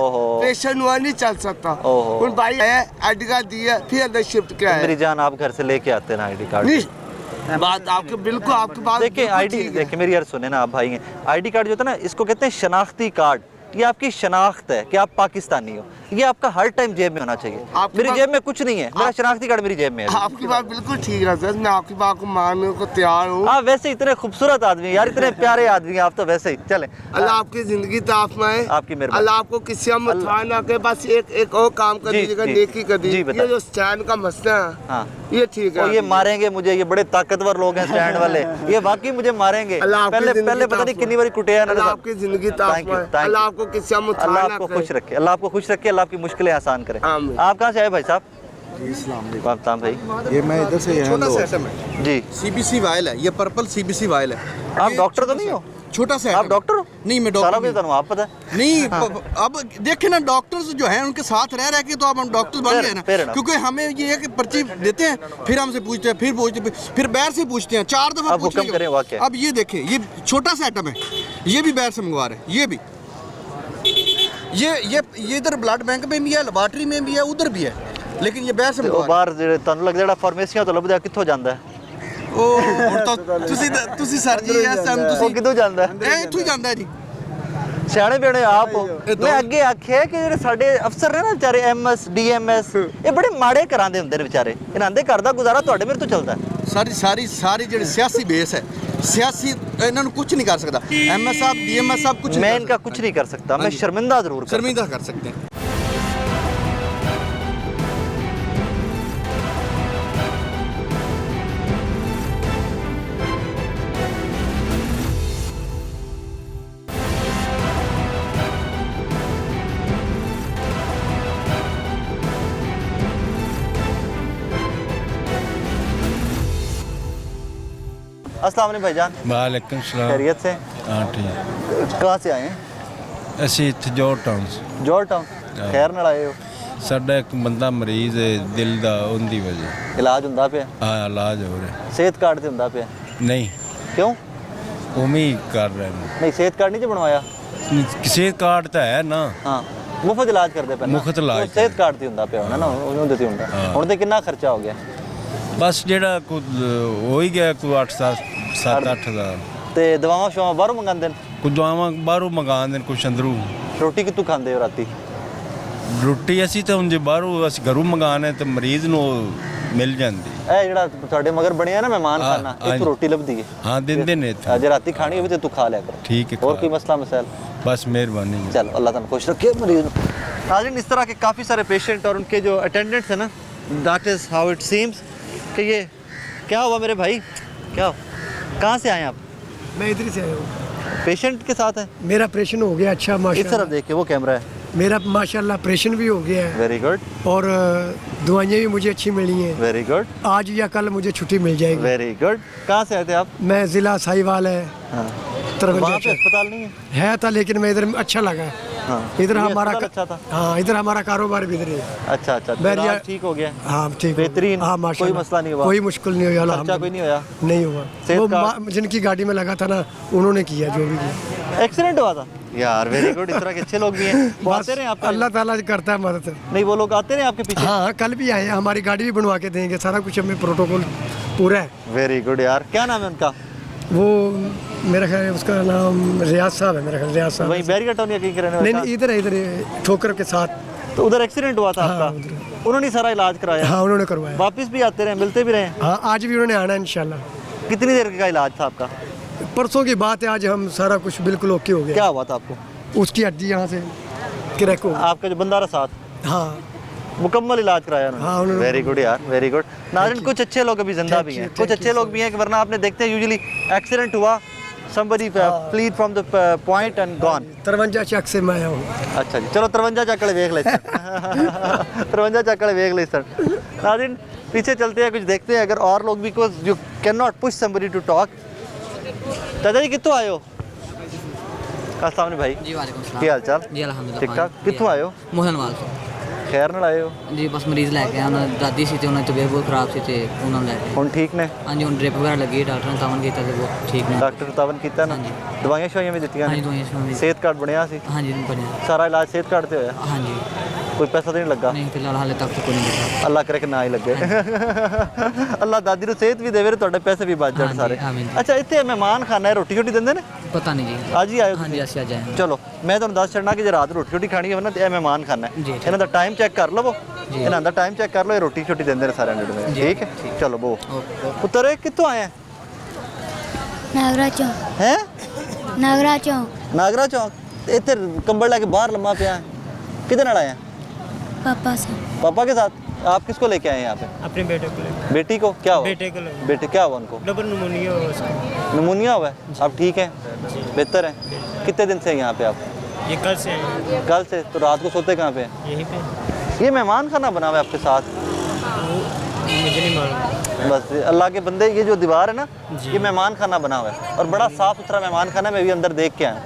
H: पेशेंट हुआ नहीं चल सकता। उन भाई है ID कार्ड दिया, फिर अंदर शिफ्ट कराया।
A: मेरी जान, आप घर से लेके आते ना ID कार्ड?
H: नहीं, बात आपके बिल्कुल, आपकी बात
A: देखिए
H: बिल्कुल
A: ID,
H: ठीक है।
A: देखिए मेरी यार सुने ना, आप भाई हैं। ID कार्ड जो होता है ना, इसको कहते हैं शनाख्ती कार्ड। ये आपकी शनाख्त है कि आप पाकिस्तानी हो, ये आपका हर टाइम जेब में होना चाहिए। मेरी जेब में कुछ नहीं है, मेरा शनाख्ती कार्ड मेरी जेब में है।
H: आपकी बात बिल्कुल ठीक है सर, मैं आपकी बात को मानने को तैयार हूँ।
A: आप वैसे इतने खूबसूरत आदमी यार, इतने प्यारे आदमी हैं आप तो, वैसे ही चले।
H: अल्लाह आपकी जिंदगी ताफ में,
A: आपकी मेहरबानी।
H: अल्लाह आपको किसी में ना के, बस एक और काम कर
A: जी,
H: दीजिएगा,
A: जी,
H: नेकी कर
A: जी,
H: दीजिए।
A: बताइए।
H: ये जो स्टैंड का मसला है,
A: हाँ,
H: ये ठीक है।
A: और ये मारेंगे मुझे, ये बड़े ताकतवर लोग हैं स्टैंड वाले, ये वाकई मुझे मारेंगे।
H: अल्लाह आपकी
A: पहले
H: जिंदगी
A: पता नहीं
H: ताफ
A: कितनी बारी कुटिया
H: अल्लाह आपकी जिंदगी ताफ
A: Thank you,
H: में,
A: thank you।
H: अल्लाह आपको किसी में
A: अल्लाह आपको खुश रखे, अल्लाह आपको खुश रखे, अल्लाह आपकी मुश्किलें आसान करे।
H: आमीन।
A: आप कहाँ से आए भाई साहब? वालेकुम भाई।
B: ये मैं इधर से यहाँ
G: छोटा सा आइटम है,
A: जी,
B: CBC वायल है, ये पर्पल CBC वायल है।
A: आप
B: ये
A: डॉक्टर तो
B: छोटा
A: नहीं
B: सा-
A: हो?
B: छोटा सा
A: आप
B: item है।
A: डॉक्टर हो?
B: नहीं, मैं
A: सारा
B: डॉक्टर
A: कुछ
B: नहीं।
A: ਤੁਹਾਨੂੰ ਆਪ ਪਤਾ है।
B: नहीं अब देखे ना, डॉक्टर्स जो हैं उनके साथ रह रह के तो अब हम डॉक्टर्स बन गए
A: fair
B: ना,
A: enough।
B: क्योंकि हमें ये है कि पर्ची देते हैं, फिर हमसे पूछते हैं, फिर पूछते हैं, फिर बैर से पूछते हैं, 4 दफा
A: अब हुक्म करें, वाकई।
B: अब ये देखें, ये छोटा सा आइटम है, ये भी बैर से मंगवा रहे हैं, ये भी, ये इधर ब्लड बैंक में भी है, लेबॉर्टरी में भी है, उधर भी है, लेकिन ये बैर से
A: ਉਹ
B: मंगवा रहे
A: ਬਾਹਰ ਜਿਹੜੇ ਤੁਹਾਨੂੰ ਲੱਗਦਾ ਜਿਹੜਾ ਫਾਰਮੇਸੀਆਂ ਤੋਂ ਲੱਭਦਾ ਕਿੱਥੋਂ ਜਾਂਦਾ ਹੈ?
B: हैं। ਹੁਣ ਤਾਂ ਤੁਸੀਂ ਸਰ ਜੀ ਇਸ ਟਾਈਮ
A: ਉਹ
B: ਤੁਸੀਂ
A: ਕਿੱਥੋਂ ਜਾਂਦਾ ਹੈ?
B: ਇਹ ਇੱਥੋਂ ਹੀ ਜਾਂਦਾ ਹੈ ਜੀ।
A: ਸਿਆਣੇ ਬਿਆਣੇ ਆਪ ਹੋ। ਮੈਂ ਅੱਗੇ ਆਖਿਆ ਕਿ ਜਿਹੜੇ ਸਾਡੇ ਅਫਸਰ ਨੇ ਨਾ ਵਿਚਾਰੇ MS DMS, ਇਹ ਬੜੇ ਮਾੜੇ ਘਰਾਂ ਦੇ ਹੁੰਦੇ ਨੇ ਵਿਚਾਰੇ, ਇਹਨਾਂ ਦੇ ਘਰ ਦਾ ਗੁਜ਼ਾਰਾ ਤੁਹਾਡੇ ਮੇਰੇ ਤੋਂ ਚੱਲਦਾ ਹੈ।
B: ਸਾਰੀ ਜਿਹੜੀ ਸਿਆਸੀ ਬੇਸ ਹੈ, ਸਿਆਸੀ ਇਹਨਾਂ ਨੂੰ ਕੁਝ ਨਹੀਂ ਕਰ ਸਕਦਾ। MS ਸਾਹਿਬ DMS ਸਾਹਿਬ ਕੁਝ
A: मैं इनका कुछ नहीं कर सकता, मैं शर्मिंदा जरूर कर
B: शर्मिंदा कर सकते हैं।
A: अस्सलाम वालेकुम भाईजान,
I: वालेकुम सलाम।
A: खैरियत से?
I: हाँ ठीक।
A: कहाँ से आए हैं?
I: ਅਸੀਂ ਇੱਥੇ ਜੋਰ ਟਾਊਨ
A: जॉर्ज टाउन। खैर नाल आए हो?
I: ਸਾਡਾ ਇੱਕ ਬੰਦਾ ਮਰੀਜ਼ ਹੈ ਦਿਲ ਦਾ, ਉਹਦੀ ਵਜ੍ਹਾ
A: इलाज ਹੁੰਦਾ ਪਿਆ?
I: ਹਾਂ ਇਲਾਜ ਹੋ ਰਿਹਾ।
A: सेहत कार्ड ਤੇ ਹੁੰਦਾ ਪਿਆ?
I: ਨਹੀਂ,
A: क्यों
I: ਉਵੇਂ ਹੀ ਕਰ ਰਹੇ ਨੇ।
A: नहीं सेहत कार्ड नहीं जो बनवाया?
I: ਕਿਸੇ ਕਾਰਡ ਤਾਂ ਹੈ ਨਾ।
A: हाँ, मुफ्त इलाज करते पे ना?
I: मुफ्त इलाज
A: तो सेहत कार्ड ਤੇ ਹੁੰਦਾ ਪਿਆ ਹੋਣਾ ਨਾ, ਉਹਦੇ ਤੇ ਹੁੰਦਾ। ਹੁਣ ਤੇ ਕਿੰਨਾ ਖਰਚਾ ਹੋ ਗਿਆ?
I: ਬਸ ਜਿਹੜਾ ਕੁਝ ਹੋ ਹੀ ਗਿਆ, ਕੋਈ 7-8 ਹਜ਼ਾਰ।
A: ਤੇ ਦਵਾਵਾਂ ਸ਼ਵਾਵਾਂ ਬਾਹਰੋਂ ਮੰਗਾਉਂਦੇ ਨੇ?
I: ਕੁਝ ਦਵਾਵਾਂ ਬਾਹਰੋਂ ਮੰਗਾਉਂਦੇ ਨੇ, ਕੁਛ ਅੰਦਰੋਂ।
A: ਰੋਟੀ ਕਿੱਥੋਂ ਖਾਂਦੇ ਹੋ ਰਾਤੀ?
I: ਰੋਟੀ ਅਸੀਂ ਤਾਂ ਹੁਣ ਜੇ ਬਾਹਰੋਂ ਅਸੀਂ ਘਰੋਂ ਮੰਗਾਉਣੇ ਤੇ ਮਰੀਜ਼ ਨੂੰ ਮਿਲ ਜਾਂਦੀ।
A: ਇਹ ਜਿਹੜਾ ਤੁਹਾਡੇ ਮਗਰ ਬਣਿਆ ਨਾ ਮਹਿਮਾਨ
I: ਹਾਂ,
A: ਖਾਨਾ,
I: ਹਾਂ।
A: ਇੱਕ ਰੋਟੀ ਲੱਭਦੀ ਹੈ।
I: ਹਾਂ ਦਿੰਦੇ ਨੇ ਇੱਥੇ।
A: ਜੇ ਰਾਤੀ ਖਾਣੀ ਹੋਵੇ ਤੇ ਤੂੰ ਖਾ ਲਿਆ ਕਰ।
I: ਠੀਕ ਹੈ,
A: और
I: खा।
A: कोई मसला मसाइल?
I: बस मेहरबानी है।
A: चलो अल्लाह ताला खुश रखे मरीज को। नाज़रीन, इस तरह के काफ़ी सारे पेशेंट और उनके जो अटेंडेंट्स हैं ना, that is how it seems कि ये क्या हुआ मेरे भाई, क्या हो? कहाँ से आए आप?
H: मैं इधर से आया हूँ।
A: पेशेंट के साथ हैं?
J: मेरा ऑपरेशन हो गया अच्छा
A: इस
J: माशाल्लाह।
A: तरफ देखिए, वो कैमरा है।
J: मेरा माशाल्लाह ऑपरेशन भी हो गया है
A: वेरी गुड,
J: और दवाइयाँ भी मुझे अच्छी मिली हैं।
A: वेरी गुड,
J: आज या कल मुझे छुट्टी मिल जाएगी।
A: Very good. कहाँ से आए थे आप?
J: मैं ज़िला साहिवाल है,
A: हाँ।
J: तरवंजा
A: वहाँ पे अस्पताल नहीं है?
J: था, लेकिन मैं इधर अच्छा लगा है।
A: हाँ।
J: इधर
A: ये
J: हमारा
A: अस्पताल अच्छा था।
J: हाँ, इधर हमारा कारोबार भी इधर ही है।
A: अच्छा अच्छा, तो
J: बैरिया-
A: इलाज ठीक हो गया?
J: हाँ ठीक,
A: बेहतरीन,
J: हाँ
A: कोई
J: माशाल्लाह,
A: मसला नहीं हुआ?
J: कोई मुश्किल नहीं हुआ,
A: खर्चा
J: अल्हम्दुलिल्लाह।
A: कोई नहीं होया?
J: नहीं हुआ।
A: सेहत
J: वो
A: कार्ड?
J: जिनकी गाड़ी में लगा था ना, उन्होंने किया जो भी किया।
A: एक्सीडेंट हुआ था यार? वेरी गुड, इस तरह के अच्छे लोग भी हैं। वो आते रहे आपका?
J: अल्लाह ताला करता है मदद।
A: नहीं, वो लोग आते रहे आपके पीछे?
J: हाँ, कल भी आए हैं, हमारी गाड़ी भी बनवा के देंगे, सारा कुछ हमें प्रोटोकॉल पूरा है।
A: वेरी गुड यार। क्या नाम है उनका?
J: वो मेरा ख्याल है उसका नाम रियाज साहब है, मेरा ख्याल रियाज साहब।
A: वहीं बैरिया टाउन या कहीं के रहने वाले?
J: नहीं, इधर है, इधर ठोकर के साथ।
A: तो उधर एक्सीडेंट हुआ था
J: हाँ,
A: आपका? उन्होंने सारा इलाज कराया?
J: हाँ, उन्होंने करवाया।
A: वापस भी आते रहे, मिलते भी रहे?
J: हाँ, आज भी उन्होंने आना है इंशाल्लाह।
A: कितनी देर का इलाज था आपका?
J: परसों की बात है, आज हम सारा कुछ बिल्कुल ओके हो गया।
A: क्या हुआ था आपको?
J: उसकी हड्डी यहाँ से क्रैक हो गई।
A: आपका जो बंदा रहा साथ,
J: हाँ
A: मुकम्मल इलाज कराया
J: हाँ,
A: उन्होंने?
J: उन्होंने।
A: वेरी गुड यार, वेरी गुड। नाज़रीन, कुछ अच्छे लोग अभी जिंदा भी हैं, कुछ अच्छे लोग भी हैं कि वरना आपने देखते हैं यूजुअली एक्सीडेंट हुआ, somebody fled from the point and gone।
J: तरवंजा चक से मैं आया हूँ।
A: अच्छा जी, चलो 53 चक्कर वेख ले 53 चक्कर वेख ले सर। नाज़रीन, पीछे चलते हैं, कुछ देखते हैं अगर और लोग भी, because you can not push somebody to talk. चाचा जी कितों आए हो? अस्सलाम भाई
K: जी, वालेकुम सलाम।
A: की हाल चाल?
K: जी अल्हम्दुलिल्लाह
A: ठीक ठाक। कितों आए हो?
K: मोहनवाल ਤੋਂ
A: खैर ਨਾਲ ਆਏ ਹੋ?
K: ਜੀ ਬਸ ਮਰੀਜ਼ ਲੈ ਕੇ ਆਇਆ, ਉਹਨਾਂ ਦੀ ਦਾਦੀ ਸੀ ਤੇ ਉਹਨਾਂ ਦੀ ਤਬੀਅਤ ਬਹੁਤ ਖਰਾਬ ਸੀ ਤੇ ਉਹਨਾਂ ਨੂੰ ਲੈ ਕੇ।
A: ਹੁਣ ਠੀਕ ਨੇ?
K: ਹਾਂਜੀ, ਹੁਣ ਡ੍ਰਿਪ ਵਗੈਰਾ ਲੱਗੀ, ਡਾਕਟਰ ਨੇ ਤਾਵਨ ਕੀਤਾ ਤੇ ਬਹੁਤ ਠੀਕ ਨੇ।
A: ਡਾਕਟਰ ਨੇ ਤਾਵਨ ਕੀਤਾ ਨਾ?
K: ਹਾਂਜੀ।
A: ਦਵਾਈਆਂ ਸ਼ਵਾਈਆਂ ਵੀ ਦਿੱਤੀਆਂ
K: ਹਾਂਜੀ,
A: ਨੇ?
K: ਦਵਾਈਆਂ ਸ਼ਵਾਈਆਂ।
A: ਸਿਹਤ ਕਾਰਡ ਬਣਿਆ ਸੀ?
K: ਹਾਂਜੀ ਬਣਿਆ।
A: ਸਾਰਾ ਇਲਾਜ ਸਿਹਤ ਕਾਰਡ ਤੇ ਹੋਇਆ?
K: ਹਾਂਜੀ।
A: ਕੋਈ ਪੈਸਾ ਤਾਂ ਨਹੀਂ ਲੱਗਾ?
K: ਨਹੀਂ ਫਿਲਹਾਲ ਹਾਲੇ ਤੱਕ ਤਾਂ ਕੋਈ ਨਹੀਂ ਦਿੱਤਾ।
A: ਅੱਲਾ ਕਰੇ ਕਿ ਨਾ ਹੀ ਲੱਗੇ। ਅੱਲਾ ਦਾਦੀ ਨੂੰ ਸਿਹਤ ਵੀ ਦੇਵੇ ਤੇ ਤੁਹਾਡੇ ਪੈਸੇ ਵੀ ਬਚ ਜਾਣ
K: ਹਾਂਜੀ,
A: ਸਾਰੇ।
K: ਆਮੀਨ।
A: ਅੱਛਾ, ਇੱਥੇ ਮਹਿਮਾਨ ਖਾਨਾ ਹੈ, ਰੋਟੀ ਛੋਟੀ ਦਿੰਦੇ ਨੇ?
K: ਪਤਾ ਨਹੀਂ ਜੀ।
A: ਅੱਜ ਹੀ ਆਇਓ
K: ਹਾਂਜੀ,
A: ਤੁਸੀਂ?
K: ਅਸੀਂ ਅੱਜ ਆਏ ਹਾਂ।
A: ਚਲੋ, ਮੈਂ ਤੁਹਾਨੂੰ ਦੱਸ ਛੱਡਣਾ ਕਿ ਜੇ ਰਾਤ ਰੋਟੀ ਛੋਟੀ ਖਾਣੀ ਹੋਵੇ ਨਾ ਤੇ ਇਹ ਮਹਿਮਾਨ ਖਾਨਾ ਹੈ।
K: ਜੀ,
A: ਇਹਨਾਂ ਦਾ ਟਾਈਮ ਚੈੱਕ ਕਰ ਲਵੋ,
K: ਜੀ।
A: ਇਹਨਾਂ ਦਾ ਟਾਈਮ ਚੈੱਕ ਕਰ ਲਓ, ਇਹ ਰੋਟੀ ਛੋਟੀ ਦਿੰਦੇ ਨੇ ਸਾਰਿਆਂ ਨੂੰ।
K: ਜੀ,
A: ਠੀਕ ਹੈ, ਚਲੋ ਬੋ।
K: ਓਕੇ।
A: ਪੁੱਤਰ ਇਹ ਕਿੱਥੋਂ ਆਏ ਹੈ?
L: ਨਾਗਰਾ ਚੌਂਕ।
A: ਹੈ
L: ਨਾਗਰਾ ਚੌਂਕ।
A: ਨਾਗਰਾ ਚੌਕ? ਇੱਥੇ ਕੰਬਲ ਲੈ ਕੇ ਬਾਹਰ ਲੰਮਾ ਪਿਆ ਹੈ। ਕਿਹਦੇ ਨਾਲ ਆਇਆ?
L: पापा से।
A: पापा के साथ? आप किसको लेके आए हैं यहाँ पे?
M: अपने बेटे को लेकर।
A: बेटी को? क्या हुआ?
M: बेटे को लेकर।
A: बेटे क्या हुआ उनको?
M: डबल निमोनिया हुआ उसको।
A: निमोनिया हुआ है? अब ठीक है? बेहतर है? कितने दिन से हैं यहाँ पे आप?
M: ये कल से है।
A: कल से? तो रात को सोते कहाँ पे हैं?
M: यहीं पे।
A: ये मेहमान खाना बना हुआ है आपके साथ?
M: मुझे नहीं मालूम।
A: बस अल्लाह के बंदे, ये जो दीवार है ना, ये मेहमान खाना बना हुआ है और बड़ा साफ़ सुथरा मेहमान खाना। मैं भी अंदर देख के आया,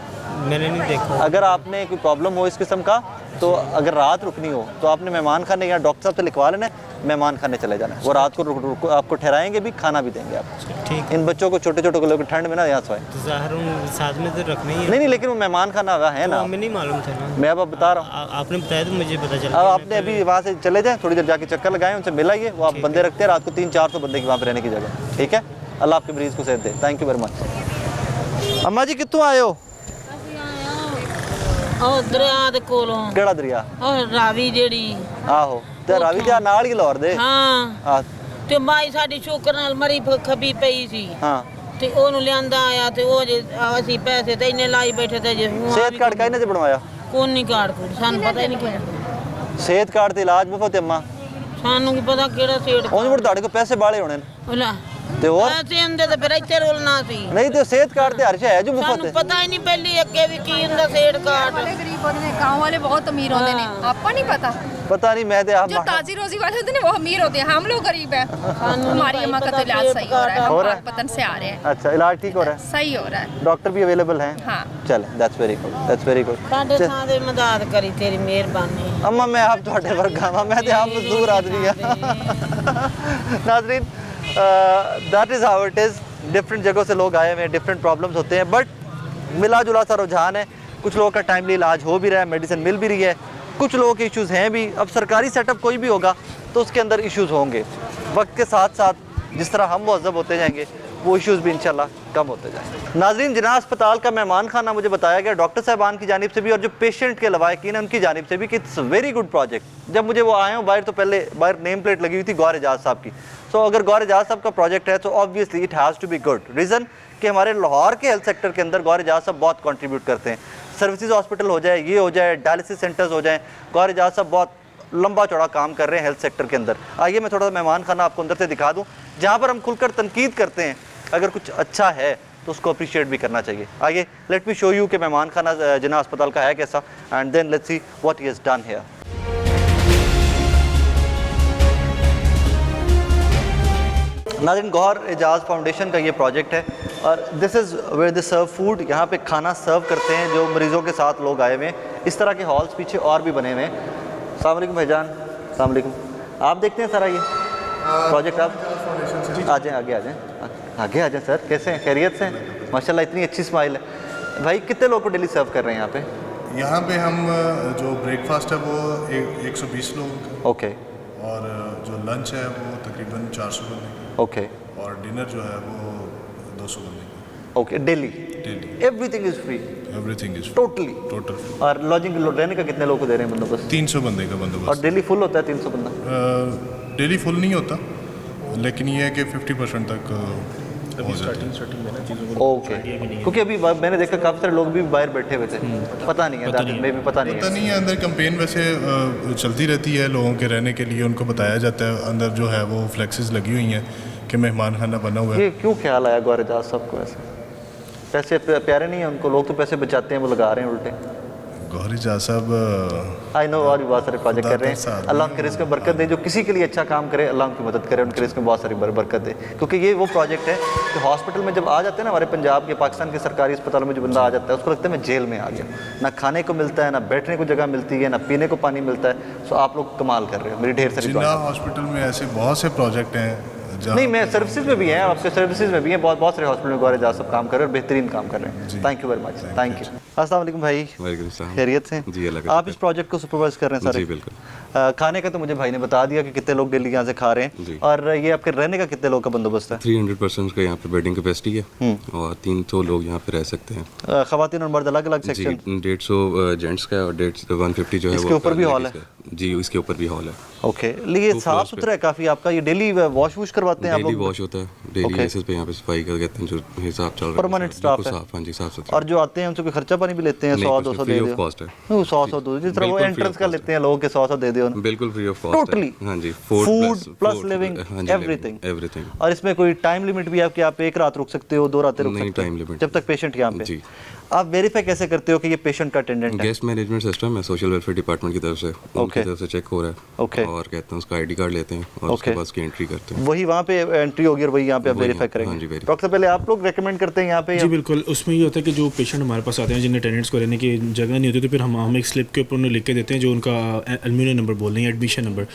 M: मैंने नहीं देखा।
A: अगर आपने कोई प्रॉब्लम हो इस किस्म का तो अगर रात रुकनी हो तो आपने मेहमान खाने या डॉक्टर साहब से लिखवा लेना, मेहमान खाने चले जाना। वो रात को आपको ठहराएंगे भी, खाना भी देंगे आप।
M: ठीक।
A: इन बच्चों को, छोटे छोटे को लोग ठंड में ना यहाँ सोए।
M: तो ज़ाहिर साथ में तो रखना ही है।
A: नहीं नहीं, लेकिन वो मेहमान खाना हुआ है ना,
M: हमें नहीं मालूम था ना।
A: मैं अब बता रहा हूँ।
M: आपने बताया तो मुझे पता चला।
A: अब आपने अभी वहाँ से चले जाएं, थोड़ी देर जाके चक्कर लगाएं, उनसे मिलाइए। वो आप बंदे रखते हैं रात को 300-400 बंदे की वहाँ पे रहने की जगह। ठीक है, अल्लाह आपके मरीज़ को सेहत दे। Thank you very much. अम्मा जी कितों आए हो?
N: ਉਹ ਦਰਿਆ ਦੇ ਕੋਲੋਂ।
A: ਕਿਹੜਾ ਦਰਿਆ?
N: ਉਹ ਰਾਵੀ ਜਿਹੜੀ।
A: ਆਹੋ, ਤੇ ਰਾਵੀ ਦੇ ਨਾਲ ਹੀ ਲਾਹੌਰ ਦੇ।
N: ਹਾਂ। ਤੇ ਮਾਈ ਸਾਡੀ ਸ਼ੁਕਰ ਨਾਲ ਮਰੀ ਖਬੀ ਪਈ ਸੀ।
A: ਹਾਂ।
N: ਤੇ ਉਹਨੂੰ ਲਿਆਂਦਾ ਆਇਆ ਤੇ ਉਹ ਜੇ ਅਸੀਂ ਪੈਸੇ ਤੇ ਇੰਨੇ ਲਾਈ ਬੈਠੇ ਤੇ ਜੇ
A: ਸਿਹਤ ਕਾਰਡ ਕਾਹਨੇ ਤੇ ਬਣਵਾਇਆ?
N: ਕੋਣ ਨਹੀਂ ਕਾਰਡ ਕੋਲ ਸਾਨੂੰ ਪਤਾ ਹੀ ਨਹੀਂ ਕਿਹੜਾ।
A: ਸਿਹਤ ਕਾਰਡ ਤੇ ਇਲਾਜ ਮੁਫਤ ਅੰਮਾ?
N: ਸਾਨੂੰ ਕੀ ਪਤਾ ਕਿਹੜਾ ਸੇਠ।
A: ਉਹਨੂੰ ਮੁੜ ਤੁਹਾਡੇ ਕੋਲ ਪੈਸੇ ਬਾਲੇ ਹੋਣੇ ਨੇ।
N: ਉਹਲਾ
A: ਤੇ ਹੋਰ?
N: ਪੈਸੇ ਹੁੰਦੇ ਤੇ ਫਿਰ ਇੱਥੇ ਰੋਲਣਾ ਸੀ।
A: ਨਹੀਂ ਤੇ ਸਿਹਤ ਕਾਰਡ ਤੇ ਹਰ ਸ਼ੈ ਹੈ ਜੋ ਮੁਫਤ
N: ਸਾਨੂੰ
A: ਹੈ।
N: ਪਤਾ ਹੀ ਨਹੀਂ ਪਹਿਲੀ ਅੱਗੇ ਵੀ ਕੀ ਹੁੰਦਾ ਸੇਠ ਕਾਰਡ।
O: वाले गरीब होते हैं, गांव वाले बहुत अमीर होते हैं। आपको नहीं पता?
A: पता नहीं, मैं तो आप
O: जो ताजी रोजी वाले होते हैं वो अमीर होते हैं, हम लोग गरीब हैं। हमारी अम्मा का तो इलाज सही हो रहा है,
A: हो रहा है?
O: हम पतन से आ रहे हैं।
A: अच्छा, इलाज ठीक हो रहा है?
O: सही हो रहा है।
A: डॉक्टर भी अवेलेबल हैं?
O: हाँ।
A: चल, that's very good, that's very good.
N: ਸਾਡੇ ਥਾਂ ਦੇ ਮਦਦ ਕਰੀ ਤੇਰੀ ਮਿਹਰਬਾਨੀ।
A: अम्मा मैं आप थोड़े वर्गा वा, मैं तो आप मजदूर आदमी हाँ। नाजरीन, that is how it is. Different जगहों से लोग आए हुए हैं, डिफरेंट प्रॉब्लम्स होते हैं, बट मिला जुला सा रुझान है। कुछ लोगों का टाइमली इलाज हो भी रहा है, मेडिसिन मिल भी रही है, कुछ लोगों के इश्यूज़ हैं भी। अब सरकारी सेटअप कोई भी होगा तो उसके अंदर इश्यूज़ होंगे। वक्त के साथ साथ जिस तरह हम मुहज़्ज़ब होते जाएंगे वो इश्यूज़ भी इंशाल्लाह कम होते जाएंगे। नाज़रीन, जिन्ना अस्पताल का मेहमान खाना मुझे बताया गया डॉक्टर साहबान की जानिब से भी और जो पेशेंट के लवाकिन हैं उनकी जानिब से भी कि इट्स वेरी गुड प्रोजेक्ट। जब मुझे वो आए हूँ बाहर, तो पहले बाहर नेम प्लेट लगी हुई थी गौर एजाज साहब की। सो अगर गौर एजाज साहब का प्रोजेक्ट है तो obviously it has to be good. Reason कि हमारे लाहौर के हेल्थ सेक्टर के अंदर गौर एजाज साहब बहुत कंट्रीब्यूट करते हैं। सर्विसेज हॉस्पिटल हो जाए, ये हो जाए, डायलिसिस सेंटर्स हो जाए, गौर एजाज साहब बहुत लंबा चौड़ा काम कर रहे हैं हेल्थ सेक्टर के अंदर। आइए मैं थोड़ा सा मेहमान खाना आपको अंदर से दिखा दूँ, जहाँ पर हम खुलकर तनकीद करते हैं। अगर कुछ अच्छा है तो उसको अप्रिशिएट भी करना चाहिए। आइए लेट मी शो यू कि मेहमान खाना जिन्ना अस्पताल का है कैसा, and then let's see what he has done here. नाज़रीन, गौहर एजाज फाउंडेशन का ये प्रोजेक्ट है और this is where they serve food. यहाँ पे खाना सर्व करते हैं जो मरीज़ों के साथ लोग आए हुए हैं। इस तरह के हॉल्स पीछे और भी बने हुए हैं। अस्सलाम वालेकुम भाईजान। अस्सलाम वालेकुम। आप देखते हैं सारा ये प्रोजेक्ट? आप आ जाएँ, आगे आ जाएँ, आगे आ जाएँ सर। कैसे हैं? खैरियत से हैं? माशाल्लाह इतनी अच्छी स्माइल है। भाई कितने लोग को डेली सर्व कर रहे हैं यहाँ पे?
P: यहाँ पे हम जो ब्रेकफास्ट है वो 120 लोग,
A: ओके,
P: और जो लंच है वो तकरीबन 400 बंदे की,
A: ओके,
P: और डिनर जो है वो 200 बंदे की।
A: Okay, daily everything is free?
P: Everything is
A: totally
P: total.
A: और लॉजिंग रहने का कितने लोग को दे रहे हैं बंदोबस्त?
P: 300 बंदे का बंदोबस्त।
A: और डेली फुल होता है 300 बंदा?
P: डेली फुल नहीं होता, लेकिन ये है कि 50% तक
A: ओके, क्योंकि अभी मैंने देखा काफ़ी सारे लोग भी बाहर बैठे हुए थे, पता नहीं है दादी में भी पता नहीं है
P: अंदर कैंपेन वैसे चलती रहती है लोगों के रहने के लिए, उनको बताया जाता है। अंदर जो है वो फ्लेक्सेस लगी हुई हैं कि मेहमान खाना बना हुआ है।
A: ये क्यों ख्याल आया गौहर एजाज साहब को? ऐसे पैसे प्यारे नहीं है उनको? लोग तो पैसे बचाते हैं, वो लगा रहे हैं उल्टे।
P: गौहर एजाज साहब
A: आई नो, और भी बहुत सारे प्रोजेक्ट कर रहे हैं। अल्लाह उनके रिस्क में बरकत दे। जो किसी के लिए अच्छा काम करे अल्लाह उनकी मदद करे, उनके रिस्क में बहुत सारी बरकत दे। क्योंकि ये वो प्रोजेक्ट है कि हॉस्पिटल में जब आ जाते हैं ना, हमारे पंजाब के पाकिस्तान के सरकारी अस्पताल में जो बंदा आ जाता है उसको लगता है मैं जेल में आ गया। ना खाने को मिलता है, ना बैठने को जगह मिलती है, ना पीने को पानी मिलता है। सो आप लोग कमाल कर रहे हो। मेरी ढेर सारी
P: जिन्ना हॉस्पिटल में ऐसे बहुत से प्रोजेक्ट हैं।
A: नहीं, मैं सर्विसेज में भी हैं, आपके सर्विसेज में भी हैं, बहुत सारे हॉस्पिटल में गौहर एजाज सब काम कर रहे हैं और बेहतरीन काम कर रहे हैं। Thank you very much, thank you. अस्सलाम वालेकुम भाई।
Q: वालेकुम सलाम।
A: खैरियत से?
Q: जी अल्लाह का।
A: आप इस प्रोजेक्ट को सुपरवाइज कर रहे हैं सारे?
Q: जी बिल्कुल।
A: खाने का तो मुझे भाई ने बता दिया कि कितने लोग डेली यहाँ से खा रहे हैं, और ये आपके रहने का कितने लोग का बंदोबस्त है?
Q: 300% का यहाँ पे बेडिंग कैपेसिटी है और 300 लोग यहाँ पे रह सकते हैं।
A: खवातीन और मर्द अलग अलग सेक्शन?
Q: 150 जेंट्स का और 150 जो है
A: इसके ऊपर भी हॉल है?
Q: जी इसके ऊपर भी हॉल है।
A: ओके, लेकिन साफ सुथरा है काफ़ी आपका? ये डेली वॉश करवाते हैं आप लोग?
Q: डेली वॉश होता है, डेली बेसिस पे यहाँ पे सफाई कर देते हैं, जो हिसाब चल रहा है।
A: परमानेंट स्टाफ है?
Q: हाँ जी, साफ सुथरा।
A: और जो आते हैं उनसे कोई खर्चा पानी भी लेते हैं? 100-200 दे दो?
Q: कॉस्ट है
A: 100-200, जिस तरह वो एंट्रेंस का लेते हैं लोगों के 100 दे दो।
Q: बिल्कुल फ्री ऑफ कॉस्ट।
A: टोटली?
Q: हाँ जी,
A: फूड प्लस लिविंग, एवरीथिंग। और इसमें कोई टाइम लिमिट भी है कि आप एक रात रुक सकते हो, 2 रातें रुक सकते हो?
Q: टाइम लिमिट
A: जब तक पेशेंट यहाँ पे। आप वेरीफाई कैसे करते हो कि ये पेशेंट का अटेंडेंट है?
Q: गेस्ट मैनेजमेंट सिस्टम है सोशल वेलफेयर डिपार्टमेंट की तरफ से, उनकी तरफ से चेक हो रहा है और कहते हैं उसका आईडी कार्ड लेते हैं और उसके बाद उसकी एंट्री करते हैं।
A: वही वहाँ पे एंट्री होगी और वही यहाँ पे आप वेरीफाई करेंगे। डॉक्टर पहले आप लोग रेकमेंड करते हैं यहाँ पे?
C: जी बिल्कुल। उसमें ये होता है कि जो पेशेंट हमारे पास आते हैं जिन्हें अटेंडेंट्स को रहने की जगह नहीं होती, तो फिर हम एक स्लिप के ऊपर उन्हें लिख के देते हैं जो उनका एडमिशन नंबर बोल रहे हैं, एडमिशन नंबर,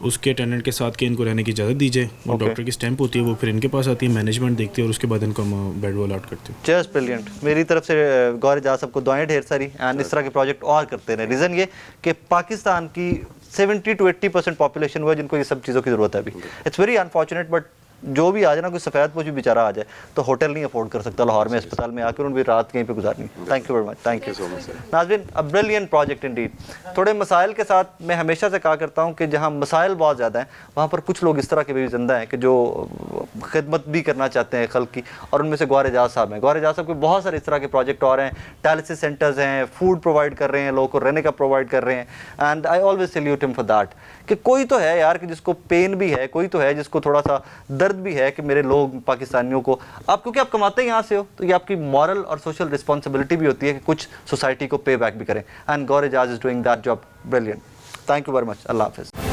C: उसके अटेंडेंट के साथ कि इनको रहने की इजाज़त दीजिए। वो डॉक्टर की स्टैंप होती है, वो फिर इनके पास आती है, मैनेजमेंट देखती है और उसके बाद इनको हम बेड वो अलॉट करते हैं।
A: Just brilliant. मेरी तरफ से गौहर एजाज सबको दुआएं ढेर सारी, एंड इस तरह के प्रोजेक्ट और करते रहे। रीज़न ये कि पाकिस्तान की 70 to 80% पॉपुलेशन हुआ जिनको ये सब चीज़ों की ज़रूरत है अभी। इट्स वेरी अनफॉर्चुनेट, बट जो भी आ जाए ना, कोई सफ़ेद पोश भी बेचारा आ जाए तो होटल नहीं अफोर्ड कर सकता लाहौर में, अस्पताल में आकर उनकी रात कहीं पे गुजारनी। Thank you very much, thank you so much नाज़रीन। A brilliant project indeed. थोड़े मसाइल के साथ मैं हमेशा से कहा करता हूँ कि जहाँ मसाइल बहुत ज़्यादा हैं वहाँ पर कुछ लोग इस तरह के भी जिंदा हैं कि जो खिदमत भी करना चाहते हैं खल्क की, और उनमें से गौहर एजाज साहब हैं। गौहर एजाज साहब के बहुत सारे इस तरह के प्रोजेक्ट और हैं, डायलिसिस सेंटर्स हैं, फूड प्रोवाइड कर रहे हैं, लोगों को रहने का प्रोवाइड कर रहे हैं, and I always salute him for that. कि कोई तो है यार कि जिसको पेन भी है, कोई तो है जिसको थोड़ा सा दर्द भी है कि मेरे लोग पाकिस्तानियों को, आप क्योंकि आप कमाते यहाँ से हो तो ये आपकी मॉरल और सोशल रिस्पॉन्सिबिलिटी भी होती है कि कुछ सोसाइटी को पे बैक भी करें, and Gauhar Ejaz is doing that job brilliant. Thank you very much. Allah हाफिज़।